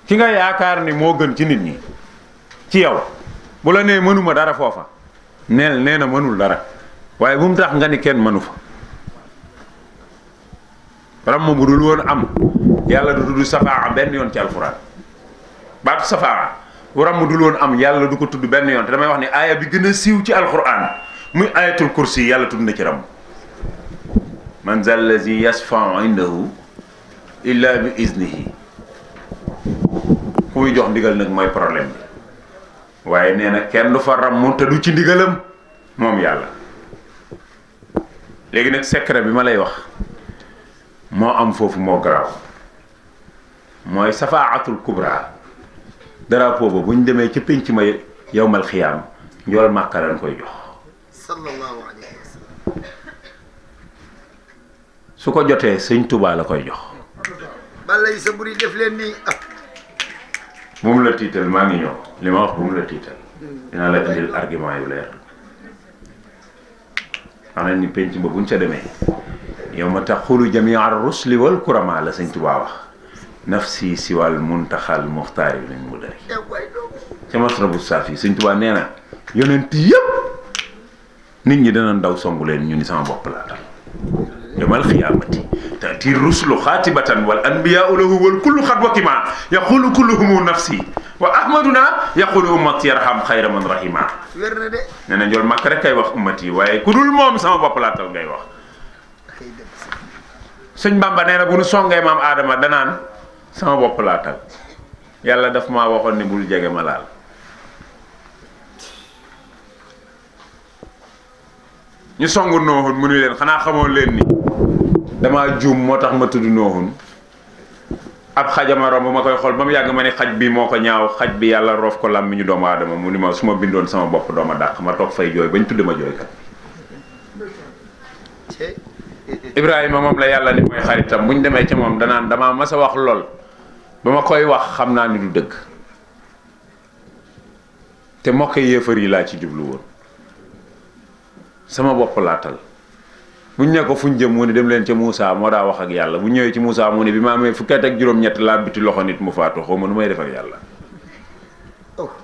ki nga yaakaar ni moo gën ci nit ñi ci yow bu la nee mënuma dara foofa nee na mënul dara waaye bu mu tax nga ni kenn mënu fa ram bu dul woon am yàlla du tudd safaa benn yoon ci alxuraan baatu safaa bu ram dul woon am yàlla du ko tudd benn yoon te damay wax ni aaya bi gën a siiw ci alxuraan muy ayatul kursi yàlla tudd na ci ram man zal lazi yasfau indahu illa bi iznihi ku muy jox ndigal nag mooy problème bi waaye nee na kenn du fa ram te du ci ndigalam moom yàlla léegi nag secret bi ma lay wax moo am foofu moo garaaw mooy safaatul kubra drapeau ba bu ñu demee ca pénc ma yowmal xiyaam njool màkka lañ koy jox sallallahu alayhi wa sallam su ko jotee sëñ Tuubaa la koy jox balay sa buri def leen nii bu mu la tiital maa ngi ñëw li ma wax bu mu la tiital dina la indil argument yu leer xam ne ni pénc ba buñ ca demee yow ma tax xulu jamii ar rusli wal kurama la sëñ Tuubaa wax nafsi siwal muntaxal muxtaari bi lañ mu dari ca masrabu saafi sëñ Tuubaa nee na yonent yëpp nit ñi dana ndaw songu leen ñu ni sama bopp laa tal yawmal xiyaamati taati ruslu xaatibatan wal anbiyaau lahu wal kullu xat wakima yaqulu kulluhumu nafsi wa ahmaduna yaqulu ummati yarham xayra man rahima wér na de nee na njool makk rek kay wax ummati waaye ku dul moom sama bopp laa tal ngay wax sëñ Bamba nee na bu nu songee maam aadama danaan sama bopp laa tal yàlla daf maa waxoon ni bul jege ma laal ñu songu nooxun mu ni leen xanaa xamoo leen ni damaa juum moo tax ma tudd nooxun ab xajama romb ma koy xool ba mu yàgg ma ne xaj bi moo ko ñaaw xaj bi yàlla roof ko làmmiñu doomu aadama mu ni ma su ma bindoon sama bopp dooma dàq ma toog fay jooy bañ tudde ma jooykat Ibrahima moom la yàlla ni mooy xaritam bu ñu demee ci moom danaan damaa mas a wax lool ba ma koy wax xam naa ni du dëgg te mokk yéefar yi laa ci jublu woon sama bopp laa tal bu ñu ne ko fu ñu jëm mu ne dem leen ca Moussa moo daa wax ak yàlla bu ñëwee ci Moussa mu ne bi ma amee fukki at ak juróom-ñett laa biti loxo nit mu faatu xaw ma nu may def ak yàlla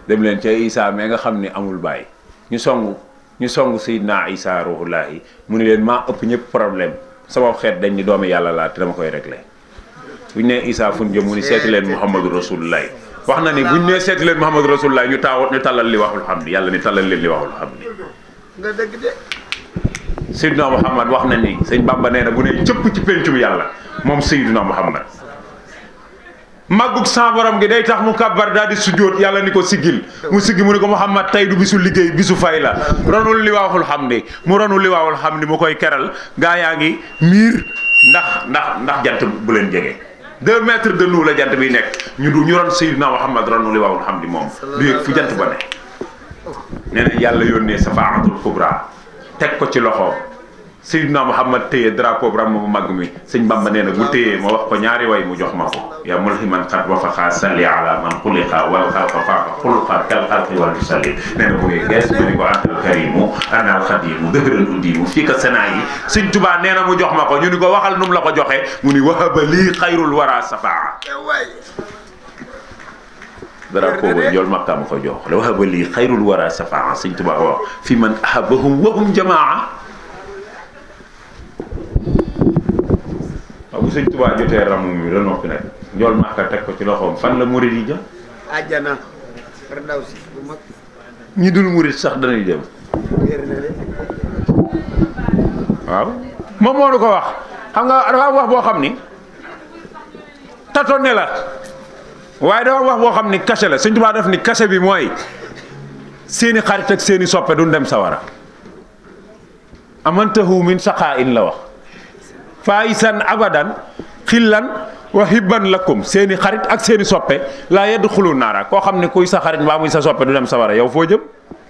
dem leen ca Isa mais nga xam ni amul bàyyi ñu song Seydina Isa ruhullahi mu ne leen maa ëpp ñëpp problème sama xeet dañ ni doomi yàlla laa te dama koy réglé bu ñu nee Isa fu ñu jëm mu ni seeti leen Muhammadu Rasulullahi wax na ni bu ñu nee seeti leen Muhammadu Rasulullahi ñu tàllal li waxul hamdi yàlla ni tàllal leen li waxul hamdi nga dëgg de Seydina Muhammad wax na ni sëñ Bamba nee na bu ne cëpp ci pencum yàlla moom Seydina Muhammad màggug sa borom gi day tax mu kàbbar daal di sujjóot yàlla ni ko siggil mu siggi mu ne ko Muhammad tey du bisu liggéey bisu fay la ronul li waawul hamdi mu ronul li waawul hamdi mu koy keral gaa yaa ngi miir ndax jant bu leen jege 2 mètres de nous la jant bi nekk ñu ron Seydina Muhammad ronul li waawul hamdi moom du yëg fu jant ba ne nee na yàlla yónnee safaatul kubra teg ko ci loxoom Seydina Muhammad téye drapeau ram mu mag mi sëñ Bamba nee na bu téyee ma wax ko ñaari way mu jox ma ko yaa mulhiman xat wafaxa salli ala man xuliqa wal xalqa faaqa xuluqa kal xalqi wal tusalli nee na bu ngee gees ma ni ko antal karimu anal xadimu dëgëral uddimu fii ka sénat yi sëñ Tuubaa nee na mu jox ma ko ñu ni ko waxal nu mu la ko joxee mu ni wahaba lii xayrul wara safaa drapeau ba njool makka ma ko jox la wahaba lii xayrul wara safaa sëñ Tuubaa wax fi man ahabahum wahum jamaa bu sëñ Tuubaa jotee ramu mi la noppi nag njool Makka teg ko ci loxoom fan la murid yi jëm àjjana firdawsi bu mag ñi dul murid sax dañuy dem waaw moom moo nu ko wax xam nga dafa wax boo xam ni tâtonné la waaye dafa wax boo xam ni cachet la sëñ Tuubaa def ni cachet bi mooy seeni xarit ak seeni soppe duñ dem sawara amantahu min saqaa in la wax faisan abadan xillan wa hibban lakum seeni xarit ak seeni soppe laa yadxulu naara koo xam ne kuy sa xarit mbaa muy sa soppe du dem sawara yow foo jëm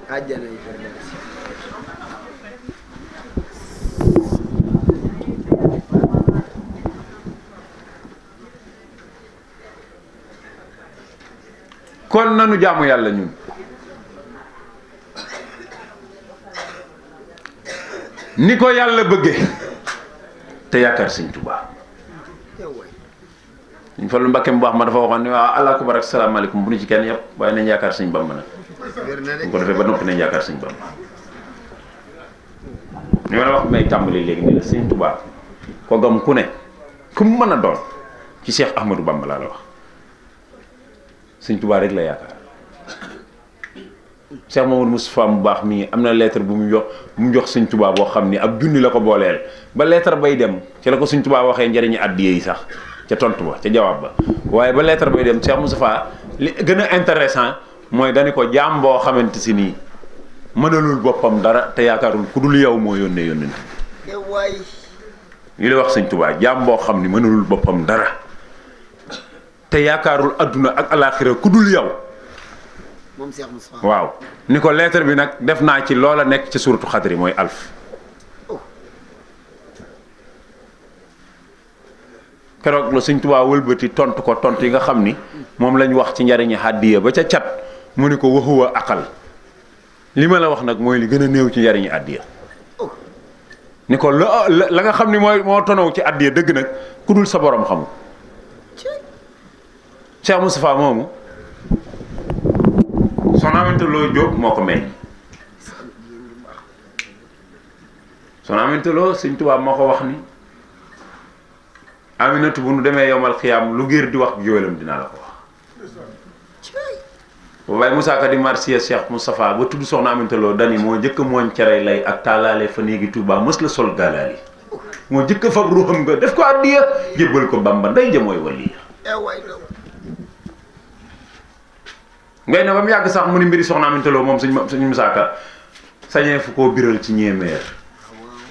àjjana yi firdawsi kon nanu jaamu yàlla ñun ni ko yàlla bëgge te yaakaar sëñ Tuubaa ñu fa lu Mbakke mu baax ma dafa waxoon ni waaw allah akbar ak salaamaaleykum bu ñu ci kenn yëpp waaye nañ yaakaar sëñ Bamba nag bu ko defee ba noppi nañ yaakaar sëñ Bamba ni ma la wax may tàmbali léegi ni la sëñ Tuubaa ko gam ku ne ku mu mën a doon ci Cheikh Ahmadou Bamba laa la wax sëñ Tuubaa rek la yaakaar Cheikh Mamadou Moustapha mu baax mii am na lettre bu mu jox sëñ Tuubaa boo xam ni ab junni la ko booleel ba lettre bay dem ci la ko sëñ Tuubaa waxee njëriñu àddiya yi sax ca tontu ba ca jawaab ba waaye ba lettre bay dem Cheikh Moustapha li gën a intéressant mooy dañu ko jaam boo xamante si nii mënalul boppam dara te yaakaarul ku dul yow moo yónnee li la wax sëñ Tuubaa jaam boo xam ni mënalul boppam dara te yaakaarul adduna ak alaaxira ku dul yow moom Cheikh Moustapha waaw ni ko lettre bi nag def naa ci loola nekk ci suuratu xadri mooy alf keroog la sëñ Tuubaa wëlbati tontu ko tontu yi nga xam ni moom lañ wax ci njariñi hàddiya ba ca cat mu ni ko waxuwa aqal li ma la wax nag mooy li gën a néew ci njariñi hàddiya ni ko la nga xam ni moo tonow ci hàddiya dëgg nag ku dul sa borom xamu Cheikh Moustapha moomu Soxna Aminta Lo Jóob moo ko meññ Soxna Aminta Lo sëñ Tuubaa moo ko wax ni Aminatu bu nu demee yowmal xiyaam lu géer di wax jóolam dinaa la ko wax waaye Moussa Ka di marsiya Cheikh Moustapha ba tudd Soxna Aminta Lo dani moo njëkk a mooñ cere lay ak taalaale fa néegi Tuubaa mës la sol gaalaali moo njëkk a fab ruuxam nga def ko addiya jébbal ko Bamba nday ja mooy waliya ngay na ba mu yàgg sax mu ni mbiri Soxna Aminta Lo moom suñ Moussa Ka sañee fu koo biral ci ñeemeer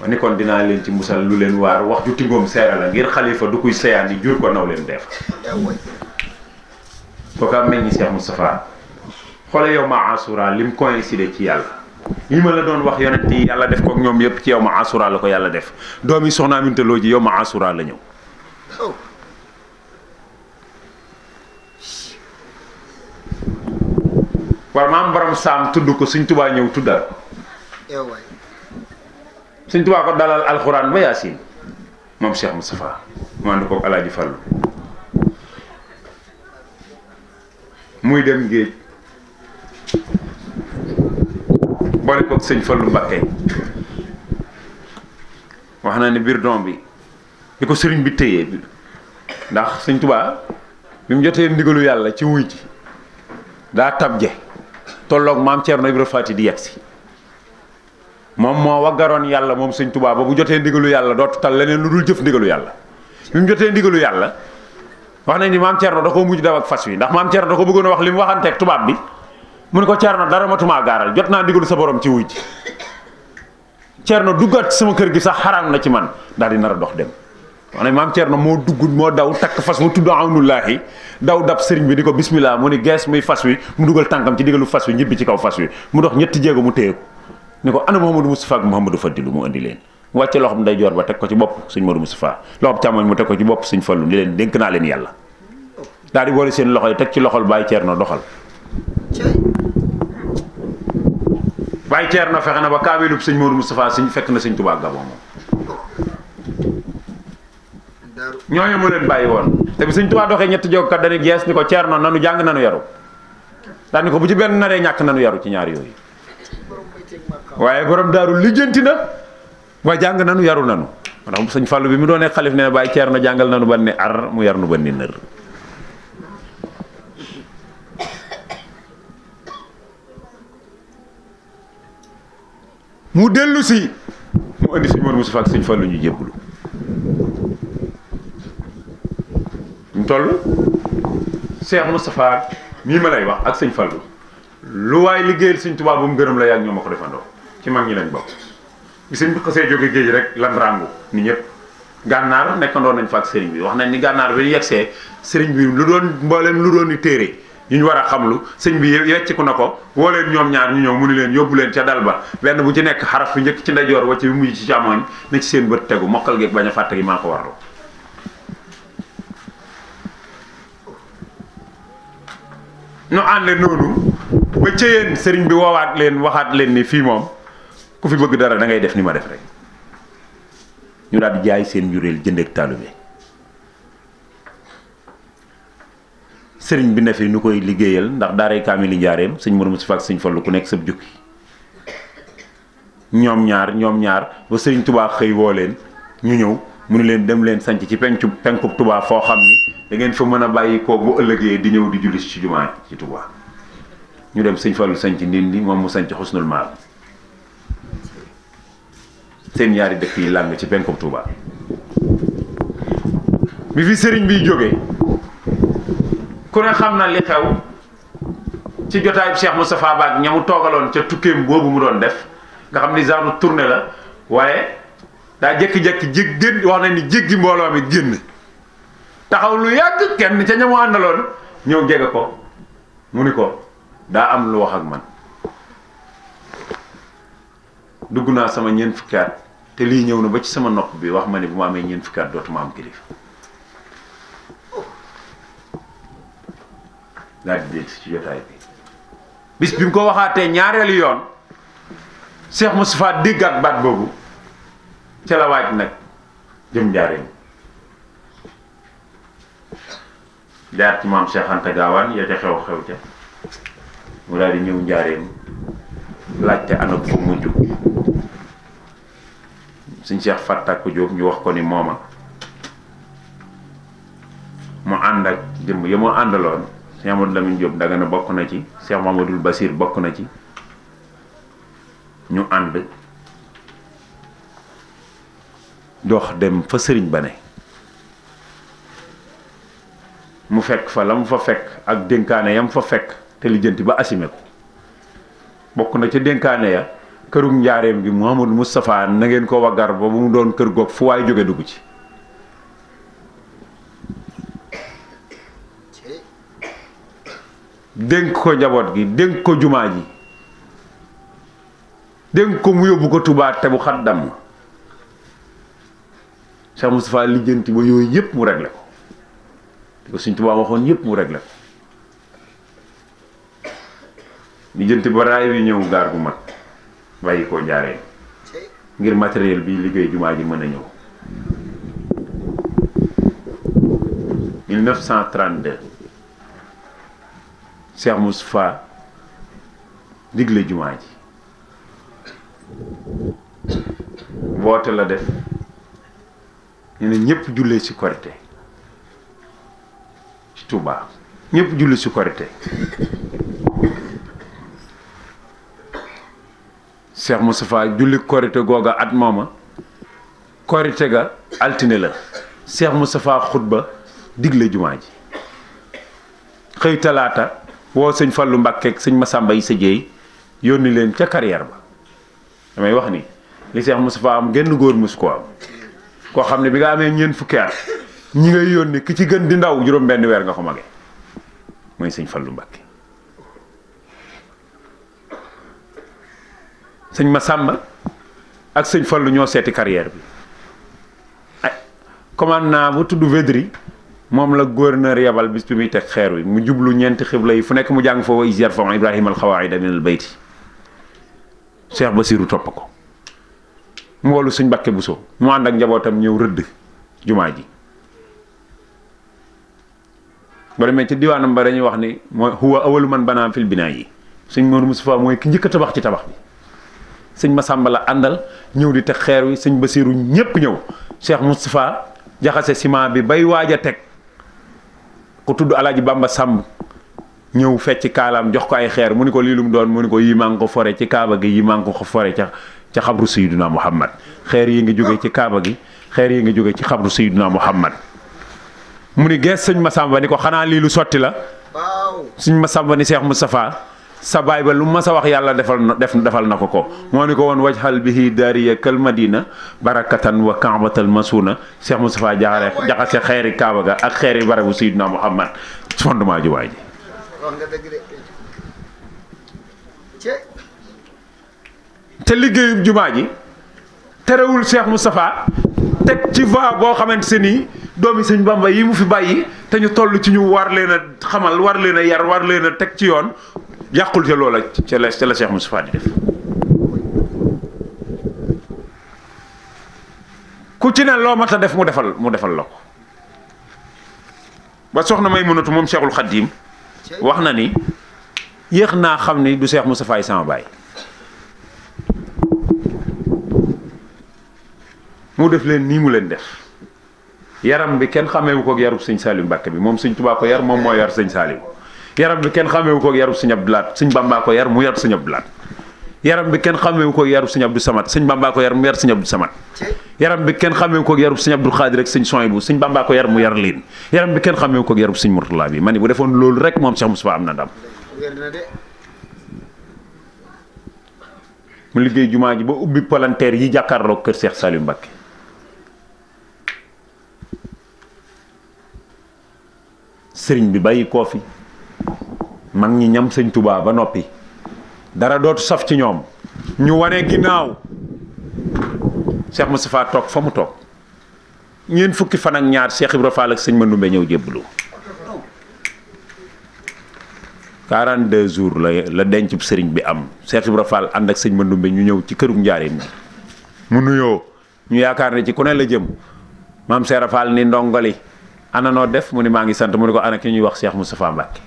ni kon dinaa leen ci musal lu leen waar wax ju tingoom seera la ngir xalifa du kuy seyaan yi jur ko naw leen def kooka meññi Cheikh Moustapha xoole yow ma asura lim coïncide ci yàlla li ma la doon wax yonent yi yàlla def ko ak ñoom yëpp ci yow ma asura la ko yàlla def doomi soxna Aminta Lo ji yow ma asura la ñëw war maam borom saam tudd ko Sëñ Tuubaa ñëw tuddal Sëñ Tuubaa ko dalal alxuraan ba yaasin moom Cheikh Moustapha mu ànd koog Alaaji Fallu muy dem géej boole koog Sëñ Fallu Mbakke wax na ne biir doom bi ko sëriñ bi téyee ndax Sëñ Tuubaa bi mu jotee ndigalu yàlla ci wuy ji daa tabje tolloog maam Thierno Ibra Fati di yegsi moom moo waggaroon yàlla moom Sëñ Tuubaa ba bu jotee ndigalu yàlla dootu tal leneen lu dul jëf ndigalu yàlla bi mu jotee ndigalu yàlla wax nañ ni maam Thierno da ko mujj daw ak fas wi ndax maam Thierno da ko bëggoon a wax li mu waxanteeg tubaab bi mu ne ko Thierno dara matumaa gaaral jot naa ndigalu sa borom ci wuy ji Thierno duggaat sama kër gi sax xaraam na ci man daal di nar a dox dem wax nañ maam Thierno moo dugg moo daw takk fas wa tudd awnullaahi daw dab sëriñ bi di ko bismillah mu ni gees muy fas wi mu dugal tànkam ci digalu fas wi ñibbi ci kaw fas wi mu dox ñetti jéego mu téye ko ni ko ana Mouhamadou Moustapha ak Mouhamadou Fadilu mu indi leen mu wàcce loxoom day joor ba teg ko ci bopp Sëñ Modou Moustapha loxoom càmmoñ mu teg ko ci bopp Sëñ Fallu ni leen dénk naa leen yàlla daal di boole seen loxo yi teg ci loxol Baye Thierno doxal Baye Thierno fexe na ba kaawilub Sëñ Modou Moustapha Sëñ fekk na Sëñ Tuubaa Gabon moom ñooñu mu leen bàyyi woon te bi Sëñ Tuubaa doxee ñetti jóg kat dañuy gees ni ko Thierno nanu jàng nanu yaru daal ni ko bu ci benn naree ñàkk nanu yaru ci ñaar yooyu waaye borom daaru lijjanti na waaye jàng nanu yaru nanu ndax Sëñ Fallu bi mu doonee xalif ne Baye Thierno jàngal nanu ba ne ar mu yar nu ba ni nër mu dellu si mu indi Sëñ Modou Moustapha ak Sëñ Fallu ñu jébbalu ñu toll Cheikh Moustapha mii ma lay wax ak Sëñ Fallu lu waay liggéeyal Sëñ Tuubaa bu mu gërëm la yàgg ñoo ma ko defandoo ci mag ñi lañ bokk bi sëñ bi xasee jóge géej rek lan rangu ni ñëpp gànnaar nekkandoo nañ fa ak sëriñ bi wax nañ ni gànnaar bi ñu yegsee sëriñ bi lu doon mbooleem lu doon ni téere yu ñu war a xamlu sëñ bi yecciku na ko woo leen ñoom ñaar ñu ñëw mu ni leen yóbbu leen ca dal ba benn bu ci nekk xaraf bi njëkk ci ndeyjoor wacc bi mujj ci càmmoñ na ci seen bët tegu mokkal geeg bañ a fàtte gi maa ko warlu ñu ànd noonu ba cëyeen sëriñ bi woowaat leen waxaat leen ni fii moom ku fi bëgg dara da ngay def ni ma def rek ñu daal di jaay seen njuréel jënd ak taalibe sëriñ bi ne fi nu koy liggéeyal ndax daaray kaamili njaareem Sëñ Modou Moustapha ak Sëñ Fallu ku nekk sab jukki ñoom ñaar ba Sëriñ Tubaa xëy woo leen ñu ñëw mu ni leen dem leen sanc ci penkub Tubaa foo xam ni da ngeen fa mën a bàyyi ko bu ëllëgee di ñëw di julli ci jumaa ci Tubaa ñu dem Sëñ Fallu sanc Ndindi moom mu sanc Xusnul Maab seen ñaari dëkk yi làng ci penkub Tubaa bi fi sëriñ biy jógee ku ne xam na li xew ci jotaay Cheikh Moustapha Ba ñamu toogaloon ca tukkeem boobu mu doon def nga xam ni genre tournée la waaye daa jékki-jékki génn wax na ni jéggi mbooloo mi génn taxaw lu yàgg kenn ca ñamu àndaloon ñëw jege ko mu ni ko daa am lu wax ak man dugg naa sama ñeent fukki at te lii ñëw na ba ci sama nopp bi wax ma ne bu ma amee ñeent fukki at dootuma am kilifa daal di dellusi ci jotaay bi bis bi mu ko waxaatee ñaareelu yoon Cheikh Moustapha déggaat baat boobu ca la waaj nag jëm njaareem jaar ci maam Cheikh Anta Gaawaan ya ca xew-xew ca mu daal di ñëw njaareem laajte anam fu mujj suñ Cheikh Fatak ko Jóob ñu wax ko ni mooma mu ànd ak jëmb ya mu àndaloon Cheikh Amadou Lamine Diop Dagana bokk na ci Cheikh Mamadou Basir bokk na ci ñu ànd dox dem fa sëriñ ba ne mu fekk fa la mu fa fekk ak dénkaane yam fa fekk te lijjanti ba asime ko bokk na ca dénkaane ya kërug njaareem gi Mouhamadou Moustapha na ngeen ko waggar ba bu mu doon kër goog fu waay jóge dugg ci. dénk ko njaboot gi dénk ko jumaa ji dénk ko mu yóbbu ko Touba te bu xat damm Cheikh Moustapha lijjanti ba yooyu yëpp mu réglé ko di ko Sëñ Touba waxoon yëpp mu réglé ko lijjanti ba raay bi ñëw gaar bu mag bàyyi koo njaaree ngir matériel bi liggéey jumaa ji mën a ñëw 1932 Cheikh Moustapha digle jumaa ji woote la def ñu ne ñëpp jullee ci Korité ci Touba ñëpp julli ci Korité Cheikh Moustapha julli Korité googa at mooma Korité ga altine la Cheikh Moustapha xutba digle jumaa ji xëy talaata woo sëñ Fallu Mbàkke ak sëñ Masamba yi sa jeey yónni leen ca carrière ba damay wax ni li Cheikh Moustapha am genn góor mus ko am koo xam ne bi nga amee ñeent fukki at ñi ngay yónni ki ci gën di ndaw juróom benn weer nga ko mage mooy sëñ Fallu Mbàkke sëñ Masamba ak sëñ Fallu ñoo seeti carrière bi ay commandant bu tudd Védri moom la gouverneur yabal bis bi muy teg xeer wi mu jublu ñeenti xibla yi fu nekk mu jàng fa wa is yarfa'u Ibrahima al-qawaa'ida min al-bayti Cheikh Bassirou topp ko mu wolu sëñ Mbàkke Buso mu ànd ak njabootam ñëw rëdd jumaa ji ba demee ci diwaanam ba dañuy wax ni mooy huwa awwalu man banaa fil binaa yi sëñ Moodu Mustafaa mooy ki njëkk a tabax ci tabax bi sëñ Masamba la àndal ñëw di teg xeer wi sëñ Bassirou ñépp ñëw Cheikh Moustapha jaxase ciment bi bay waaj a teg ku tudd Alaaji Bamba Samb ñëw fecc kaalaam jox ko ay xeer mu ni ko lii lu mu doon mu ni ko yii maa ngi ko fore ci kaaba gi yii maa ngi ko fore ca xabru Sayyiduna Muhammad xeer yi nga jóge ci kaaba gi xeer yi nga jóge ci xabru Sayyiduna Muhammad mu ni gees sëñ Masamba ni ko xanaa lii lu sotti la sëñ Masamba ni Cheikh Moustapha sa baay ba lu ma sa wax yàlla defal na ko moo ni ko woon wajhal bihi daariya kal madina barakatan wa kaabatal masuna Cheikh Moustapha jaxase xeeri kaaba ga ak xeeri barabu Sayyiduna Muhammad fondement jumaa ji wax nga dëgg de te liggéeyub jumaa ji terewul Cheikh Moustapha teg ci voie boo xamante ni doomi sëñ Bamba yi mu fi bàyyi te ñu toll ci ñu war leen a xamal war leen a yar war leen a teg ci yoon yàqul ca loola ca la Cheikh Moustapha di def ku ci ne loo mat a def mu defal la ko ba soxna Maymunatu moom Cheikhul Khadim wax na ni yéex naa xam ni du Cheikh Moustapha yi sama baay mu def leen nii mu leen def yaram bi kenn xameewu ko ak yarub sëñ Saliou Mbàkke bi moom sëñ Tuubaa ko yar moom moo yar sëñ Saliou yaram bi kenn xameewu ko ak yarub sëñ Abdou Lahat sëñ Bamba ko yar mu yar sëñ Abdou Lahat yaram bi kenn xameewu ko ak yarub sëñ Abdou Samad sëñ Bamba ko yar mu yar sëñ Abdou Samad yaram bi kenn xameewu ko ak yarub sëñ Abdou Khadir ak sëñ Sohaybu sëñ Bamba ko yar mu yar leen yaram bi kenn xameewu ko ak yarub sëñ Murtala bi ma ni bu defoon loolu rek moom Cheikh Moustapha am na ndam mu liggéey jumaa ji ba ubbi palanteer yi jàkkaarloo kër Cheikh Saliou Mbàkke sëriñ bi bàyyi koo fi mag ñi ñam sëñ Touba ba noppi dara dootu saf ci ñoom ñu wane ginnaaw Cheikh Moustapha toog fa mu toog ñeent fukki fan ak ñaar Cheikh Ibra Fall ak sëñ Mandoumbe ñëw jébbalu 42 jours la dencub sëriñ bi am Cheikh Ibra Fall ànd ak sëñ Mandoumbe ñu ñëw ci kërug njaareem bi mu nuyoo ñu yaakaar ne ci ku ne la jëm maam Cheikh Ibra Fall ni ndongali ana noo def mu ni maa ngi sant mu ni ko ana ki ñuy wax Cheikh Moustapha Mbacke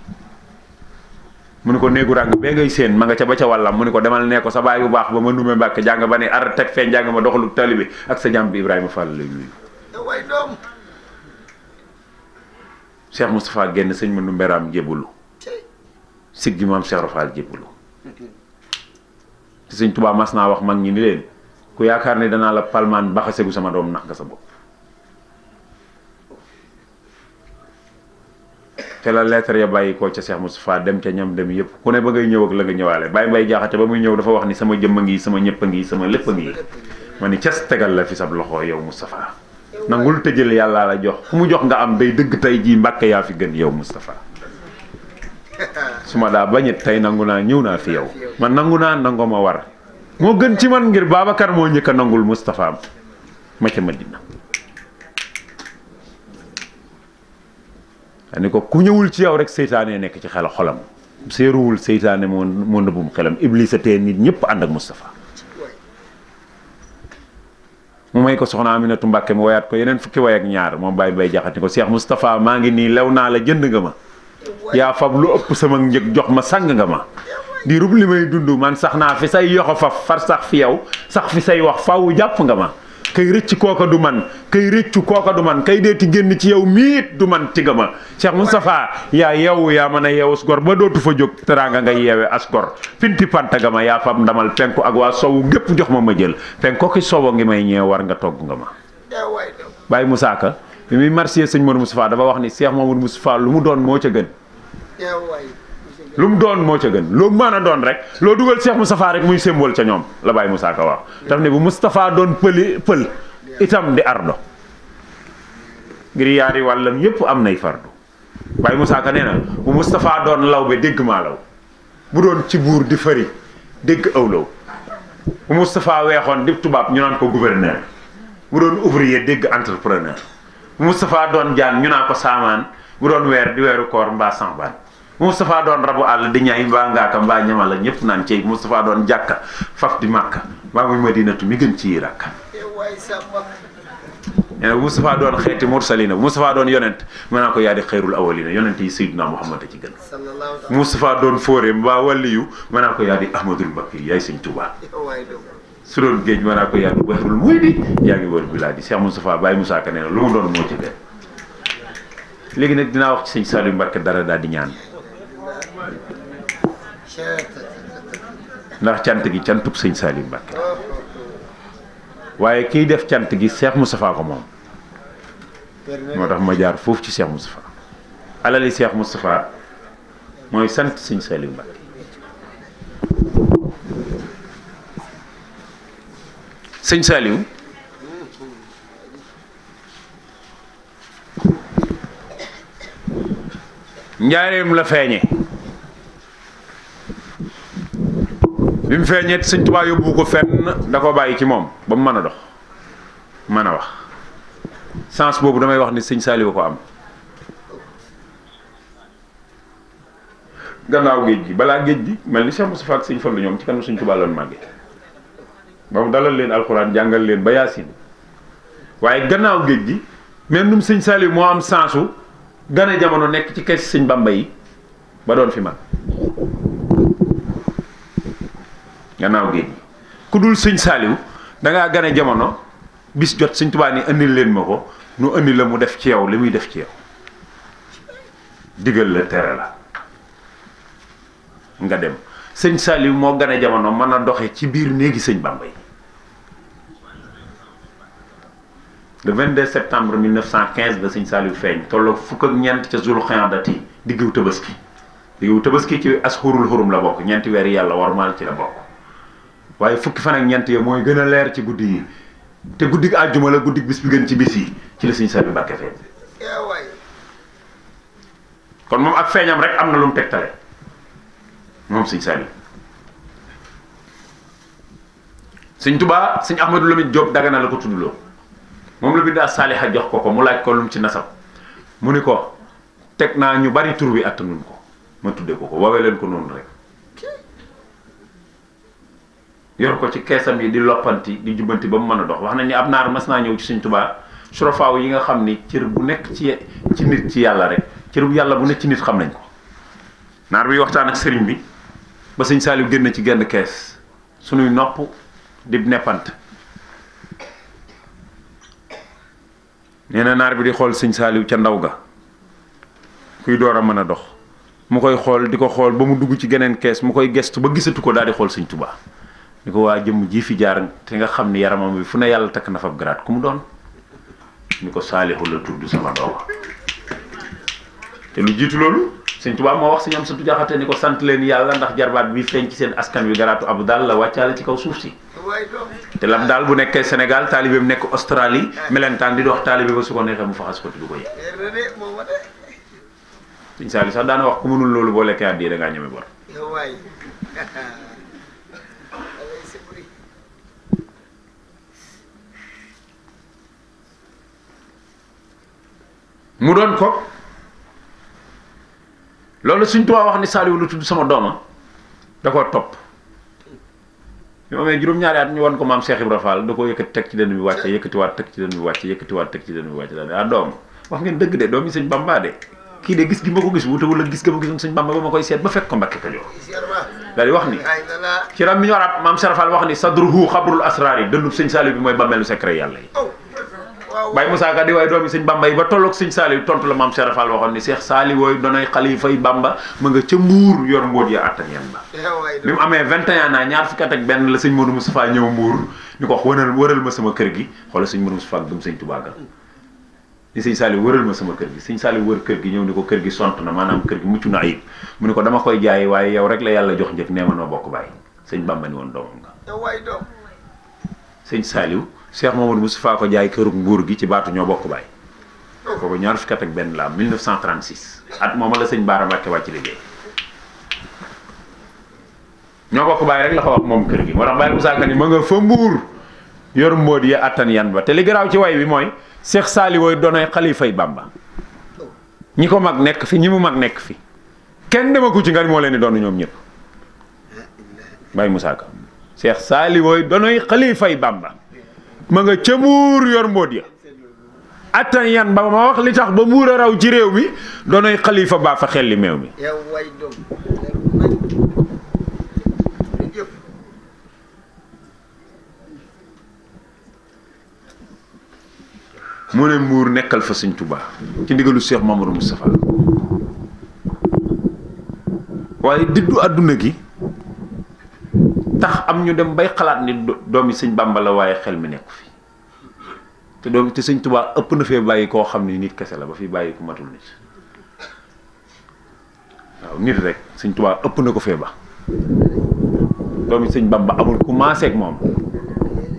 mu ni ko néegu ràng bee ngay séen ma nga ca ba ca wàllam mu ni ko demal nee ko sa baay bu baax ba ma Ndumbe Mbacke jàng ba ne ar teg fee jàng ma doxalu talibi ak sa jàmm bi Ibrahima Fall lay nuyu Cheikh Moustapha génn sëñ ma Ndumbe raam jébbalu sig gi maam Cheikh Rafal jébbalu te sëñ Tuubaa mas naa wax mag ñi ni leen ku yaakaar ne danaa la palmaan baxasegu sama doom nax nga sa bopp ca la lettre ya bàyyi ko ca Cheikh Moustapha dem ca ñam dem yëpp ku ne ba ngay ñëw ak la nga ñëwaale Baye Mbaye Jaxate ba muy ñëw dafa wax ni sama jëmm a ngi sama ñëpp a ngi sama lépp a ngi ma ni cas tegal la fi sab loxo yow Moustapha nangul tëjël yàllaa la jox ku mu jox nga am day dëgg tey jii Mbàkke yaa fi gën yow Moustapha su ma daa bañit tey nangu naa ñëw naa fi yow man nangu naa nangoo ma war moo gën ci man ngir Babacar moo njëkk a nangul Moustapha ma ca Madina ani ko ku ñëwul ci yow rek seytaane nekk ci xel xolam séeruwul seytaane moo nëbbum xelam Iblis a tee nit ñëpp ànd ak Moustapha mu may ko soxna Aminatu Mbàkke mu wayaat ko yeneen fukki way ak ñaar moom Baye Mbaye Jaxate ko Cheikh Moustapha maa ngi nii lew naa la jënd nga ma yaa fab lu ëpp sama njëg jox ma sang nga ma di rub li may dund man sax naa fi say yoxo faf far sax fi yow sax fi say wax faw jàpp nga ma kay rëcc kooka du man kay rëccu kooka du man kay deeti génn ci yow miit du man ci nga ma Cheikh Moustapha yaa yeewu yaa mën a yeewu as gor ba dootu fa jóg teraanga nga yeewe as gor finti panta nga ma yaa fab ndamal penku ak waa sowu gépp jox ma jël penko ki sowo ngi may ñeew war nga togg nga ma Baye Moussa Ka bi muy marché sëñ Modou Moustapha dafa wax ni Cheikh Mamadou Moustapha lu mu doon moo ca gën lu mu doon moo ca gën loo mën a doon rek loo dugal Cheikh Moustapha rek muy symbole ca ñoom la Baye Moussa Ka wax daf ne bu Moustapha doon pël itam di ardo ngir yaari wàllam yépp am nay fardu Baye Moussa Ka nee na bu Moustapha doon law be dégg maa law bu doon ci buur di fëri dégg awlaw bu Moustapha weexoon di tubaab ñu naan ko gouverneur bu doon ouvrier dégg entrepreneur bu Moustapha doon jaan ñu naan ko saamaan bu doon weer di weeru koor mbaa sanbaan Moustapha doon rabu àll di ñaay mbaa ngaaka mbaa ñama la ñëpp naan cey Moustapha doon jàkka faf di màkka mbaa muy madinatu mi gën ci rakka Moustapha doon xeeti mursalina Moustapha doon yonent mën naa ko yaa di xayrul awalina yonent yi Seydina Muhammad a ci gën Moustapha doon fóore mbaa waliyu mën naa ko yaa di Ahmadul Mbakki yaay Sëñ Tuubaa su doon géej mën naa ko yaa di bahrul muhidi yaa ngi wër bilaa di Cheikh Moustapha Baye Moussa Ka nee na lu mu doon moo ci gën léegi nag dinaa wax ci Sëñ Saliou Mbacké dara daal di ñaan ndax cant gi cantub Sëñ Saliou Mbacké waaye kiy def cant gi Cheikh Moustapha ko moom moo tax ma jaar foofu ci Cheikh Moustapha alali Cheikh Moustapha mooy sant Sëñ Saliou Mbacké Sëñ Saliou njaareem la feeñe bi mu feeñee Sëñ Tuubaa yóbbu ko fenn da ko bàyyi ci moom ba mu mën a dox mën a wax sens boobu damay wax ni Sëñ Saliou ko am gannaaw géej gi balaa géej gi mel ni Cheikh Moustapha ak Sëñ Fallu ñoom ci kanam Sëñ Tuubaa loon màgge ba mu dalal leen alxuraan jàngal leen ba yaasin waaye gannaaw géej gi même num Sëñ Saliou moo am sensu gane jamono nekk ci kees Sëñ Bamba yi ba doon fi mag gannaaw géej gi ku dul Sëñ Saliou dangaa gane jamono bis jot Sëñ Tuubaa ni indil leen ma ko nu indi la mu def ci yow li muy def ci yow digal la tere la nga dem Sëñ Saliou moo gane jamono mën a doxe ci biir néegi Sëñ Bamba yi le 22 septembre 1915 la Sëñ Saliou feeñ tolloog fukk ak ñeent ca Zul Xiyaadati diggu Tabaski ci ashurul xurum la bokk ñeenti weer yàlla warmaal ci la bokk waaye fukki fan ak ñeent ya mooy gën a leer ci guddi yi te guddig àjjuma la guddig bis bi gën ci bis yi ci la Sëñ Saliou Mbacké feeñ kon moom ak feeñam rek am na lu mu tegtale moom Sëñ Saliou Sëñ Tuubaa Sëñ Ahmadou Lamine Diop Dagana la ko tuddloo moom la bind as-Saaliha jox ko mu laaj ko lu mu ci nasab mu ni ko teg naa ñu bari tur wi attanuñ ko ma tudde ko woowee leen ko noonu rek yor ko ci keesam yi di loppanti di jubbanti ba mu mën a dox wax nañ ni ab naar mas naa ñëw ci Sëñ Tuubaa surafaaw yi nga xam ni cër bu nekk ci nit ci yàlla rek cër bu yàlla bu nekk ci nit xam nañ ko naar bi waxtaan ak sëriñ bi ba Sëñ Saliou génn ci genn kees sunuy nopp di neppant nee na naar bi di xool Sëñ Saliou ca ndaw ga kuy door a mën a dox mu koy xool di ko xool ba mu dugg ci geneen kees mu koy gestu ba gisatu ko daal di xool Sëñ Tuubaa ni ko waa jëmm ji fi jaar te nga xam ni yaramam bi fu ne yàlla takk na fa garaat ku mu doon ni ko Saalihu la tudd sama doom te lu jiitu loolu sëñ Tuubaa moo wax sëñ Amsatu Jaxate ni ko sant leen yàlla ndax jarbaat bi feeñ ci seen askan wi garaatu abu daal la wàccaale ci kaw suuf si te lam daal bu nekkee Sénégal taalibeem nekk Australie melentaan di dox taalibe ba su ko neexee mu faxas ko te du ko yëg sëñ Saali sax daana wax ku mënul loolu boo lekkee àddi da ngaa ñeme bor mu doon ko loolu Sëñ Tuubaa wax ni Saaliwu lu tudd sama dooma da koo topp bi ma amee juróom-ñaari at ñu wan ko maam Cheikh Ibra Fall da koo yëkkati teg ci dënn bi wàcce yëkkatiwaat teg ci dënn bi wàcce yëkkatiwaat teg ci dënn bi wàcce daal doom wax ngeen dëgg de doom yi sëñ Bamba de kii de gis gi ma ko gis wutewul ak gis ga ma gisoon sëñ Bamba ba ma koy seet ba fekk ko Mbàkke Kajoor daal di wax ni ci ram mi ñu arab maam Cheikh Fall wax ni sadruhu xabrul asrar yi dëndub sëñ Saaliw bi mooy bàmmeelu secret yàlla yi Baye Moussa Ka di waaye doomi sëñ Bamba yi ba tolloog sëñ Saaliw tontu la maam Cheikh Fall waxoon ni Cheikh Saaliw wooy doonay xalifa yi Bamba ma nga ca Mbuur yor mbóot ya attan yan ba bi mu amee 21 ans ñaar fukki at ak benn la sëñ Modou Moustapha ñëw Mbuur ni ko wax wëral ma sama kër gi xoolal sëñ Modou Moustapha gëm sëñ Touba ga ni sëñ Saaliw wëral ma sama kër gi sëñ Saaliw wër kër gi ñëw ni ko kër gi sont na maanaam kër gi mucc na ayib mu ni ko dama koy jaay waaye yow rek la yàlla jox njëkk nee ma noo bokk bàyyi sëñ Bamba ni woon doomam nga sëñ Saaliw Cheikh Mamadou Moustapha ko jaay kërug Mbuur gi ci baatu ñoo bokk baay kooku ñaar fukki at ak benn la 1936 at mooma la sëñ Baara Mbàkke wàcc liggéey ñoo bokk baay rek la ko wax moom kër gi moo tax Baye Moussa Ka ni ma nga fa Mbuur yor mbóot yi attan yan ba te li garaaw ci way bi mooy Cheikh Saaliw doonay xalifay Bamba ñi ko mag nekk fi ñi mu mag nekk fi kenn dema ko ci nga moo leen di doon ñoom ñëpp Baye Moussa Ka Cheikh Saaliw doonay xalifay Bamba ma nga ca Mbuur yor mbóot ya attan yan ba ma wax li tax ba Mbuur a raw ci réew mi doonay xalifa baa fa xelli meew mi mu ne Mbuur nekkal fa Sëñ Tuubaa ci ndigalu Cheikh Mamadou Moustapha waaye diddu àdduna gi tax am ñu dem bay xalaat ni doomi sëñ Bamba la waaye xel mi nekku fi te doomi te sëñ Tuubaa ëpp na fee bàyyi koo xam ni nit kese la ba fi bàyyi ku matul nit waaw nit rek sëñ Tuubaa ëpp na ko fee ba doomi sëñ Bamba amul ku maaseeg moom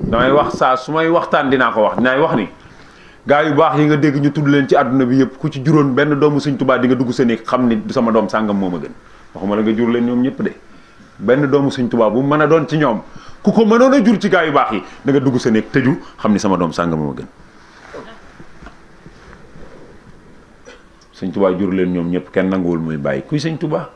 damay wax saa su may waxtaan dinaa ko wax dinaay wax ni gaa yu baax yi nga dégg ñu tudd leen ci àdduna bi yëpp ku ci juróon benn doomu sëñ Tuubaa di nga dugg sa néeg xam ni sama doom sàngam moo ma gën waxuma la nga jur leen ñoom ñëpp de benn doomu sëñ Tuubaa bu mën a doon ci ñoom ku ko mënoon a jur ci gaa yu baax yi da nga dugg sa néeg tëju xam ni sama doom sàngam moo ma gën sëñ Tuubaa jur leen ñoom ñëpp kenn nanguwul muy bàyyi kuy sëñ Tuubaa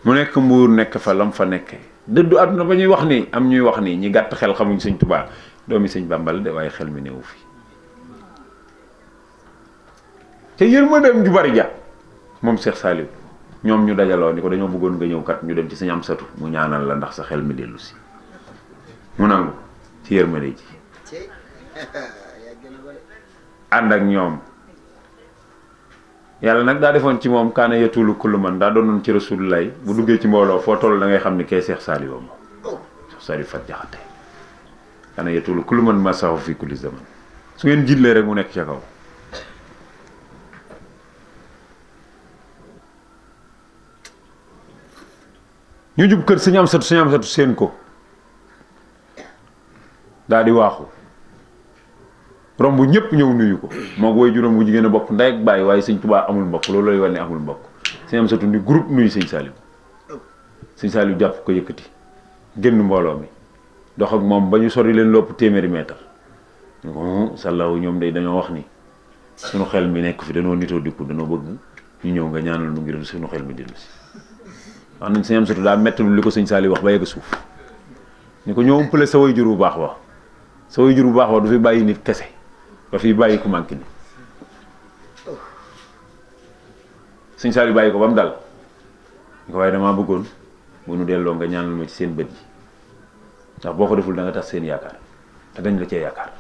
mu nekk Mbuur nekk fa lam fa nekkee dëddu àdduna ba ñuy wax ni am ñuy wax ni ñi gàtt xel xamuñ sëñ Tuubaa doomi sëñ Bamba la de waaye xel mi newu fi te yërmandeem ju bari ja moom Cheikh Saaliw ñoom ñu dajaloo ni ko dañoo bëggoon nga ñëw kat ñu dem ci sëñ Amsatu mu ñaanal la ndax sa xel mi dellu si mu nangu ci yërmande ji ànd ak ñoom yàlla nag daa defoon ci moom kaana yatulu kullu man daa doonoon ci Rasulullah bu duggee ci mbooloo foo toll da ngay xam ni kay Cheikh Saaliw moom Cheikh Saaliw Fat Jaxate kaana yatulu kullu man ma saxu fi kulli zaman su ngeen jiitlee rek mu nekk ca kaw ñu jub kër sëñ Amsatu seen ko daa di waaxu romb ñëpp ñëw nuyu ko moo woy juróom bu jigéen a bokk ndey ak bàyyi waaye sëñ Tuubaa amul mbokk loolu lay wane amul mbokk sëñ Amsatu ni groupe nuyu sëñ Saaliw jàpp ko yëkkati génn mbooloo mi dox ak moom ba ñu sori leen lopp téeméeri meetar ñu ko sàllaaw ñoom day dañoo wax ni suñu xel mi nekk fi dañoo nitoo dikku dañoo bëgg ñu ñëw nga ñaanal nu ngir suñu xel mi dellu si wax nañ sëñ Amsatu daa metti li ko sëñ Saaliw wax ba yegg suuf ni ko ñoo umpale sa way jur bu baax wa sa way jur bu baax wa du fi bàyyi nit kese ba fi bàyyi ku manqué ni sëñ Saaliw bàyyi ko ba mu dal ñu ko waaye damaa bëggoon bu nu delloo nga ñaanal ma ci seen bët yi ndax boo ko deful da nga tas seen yaakaar te dañ la cee yaakaar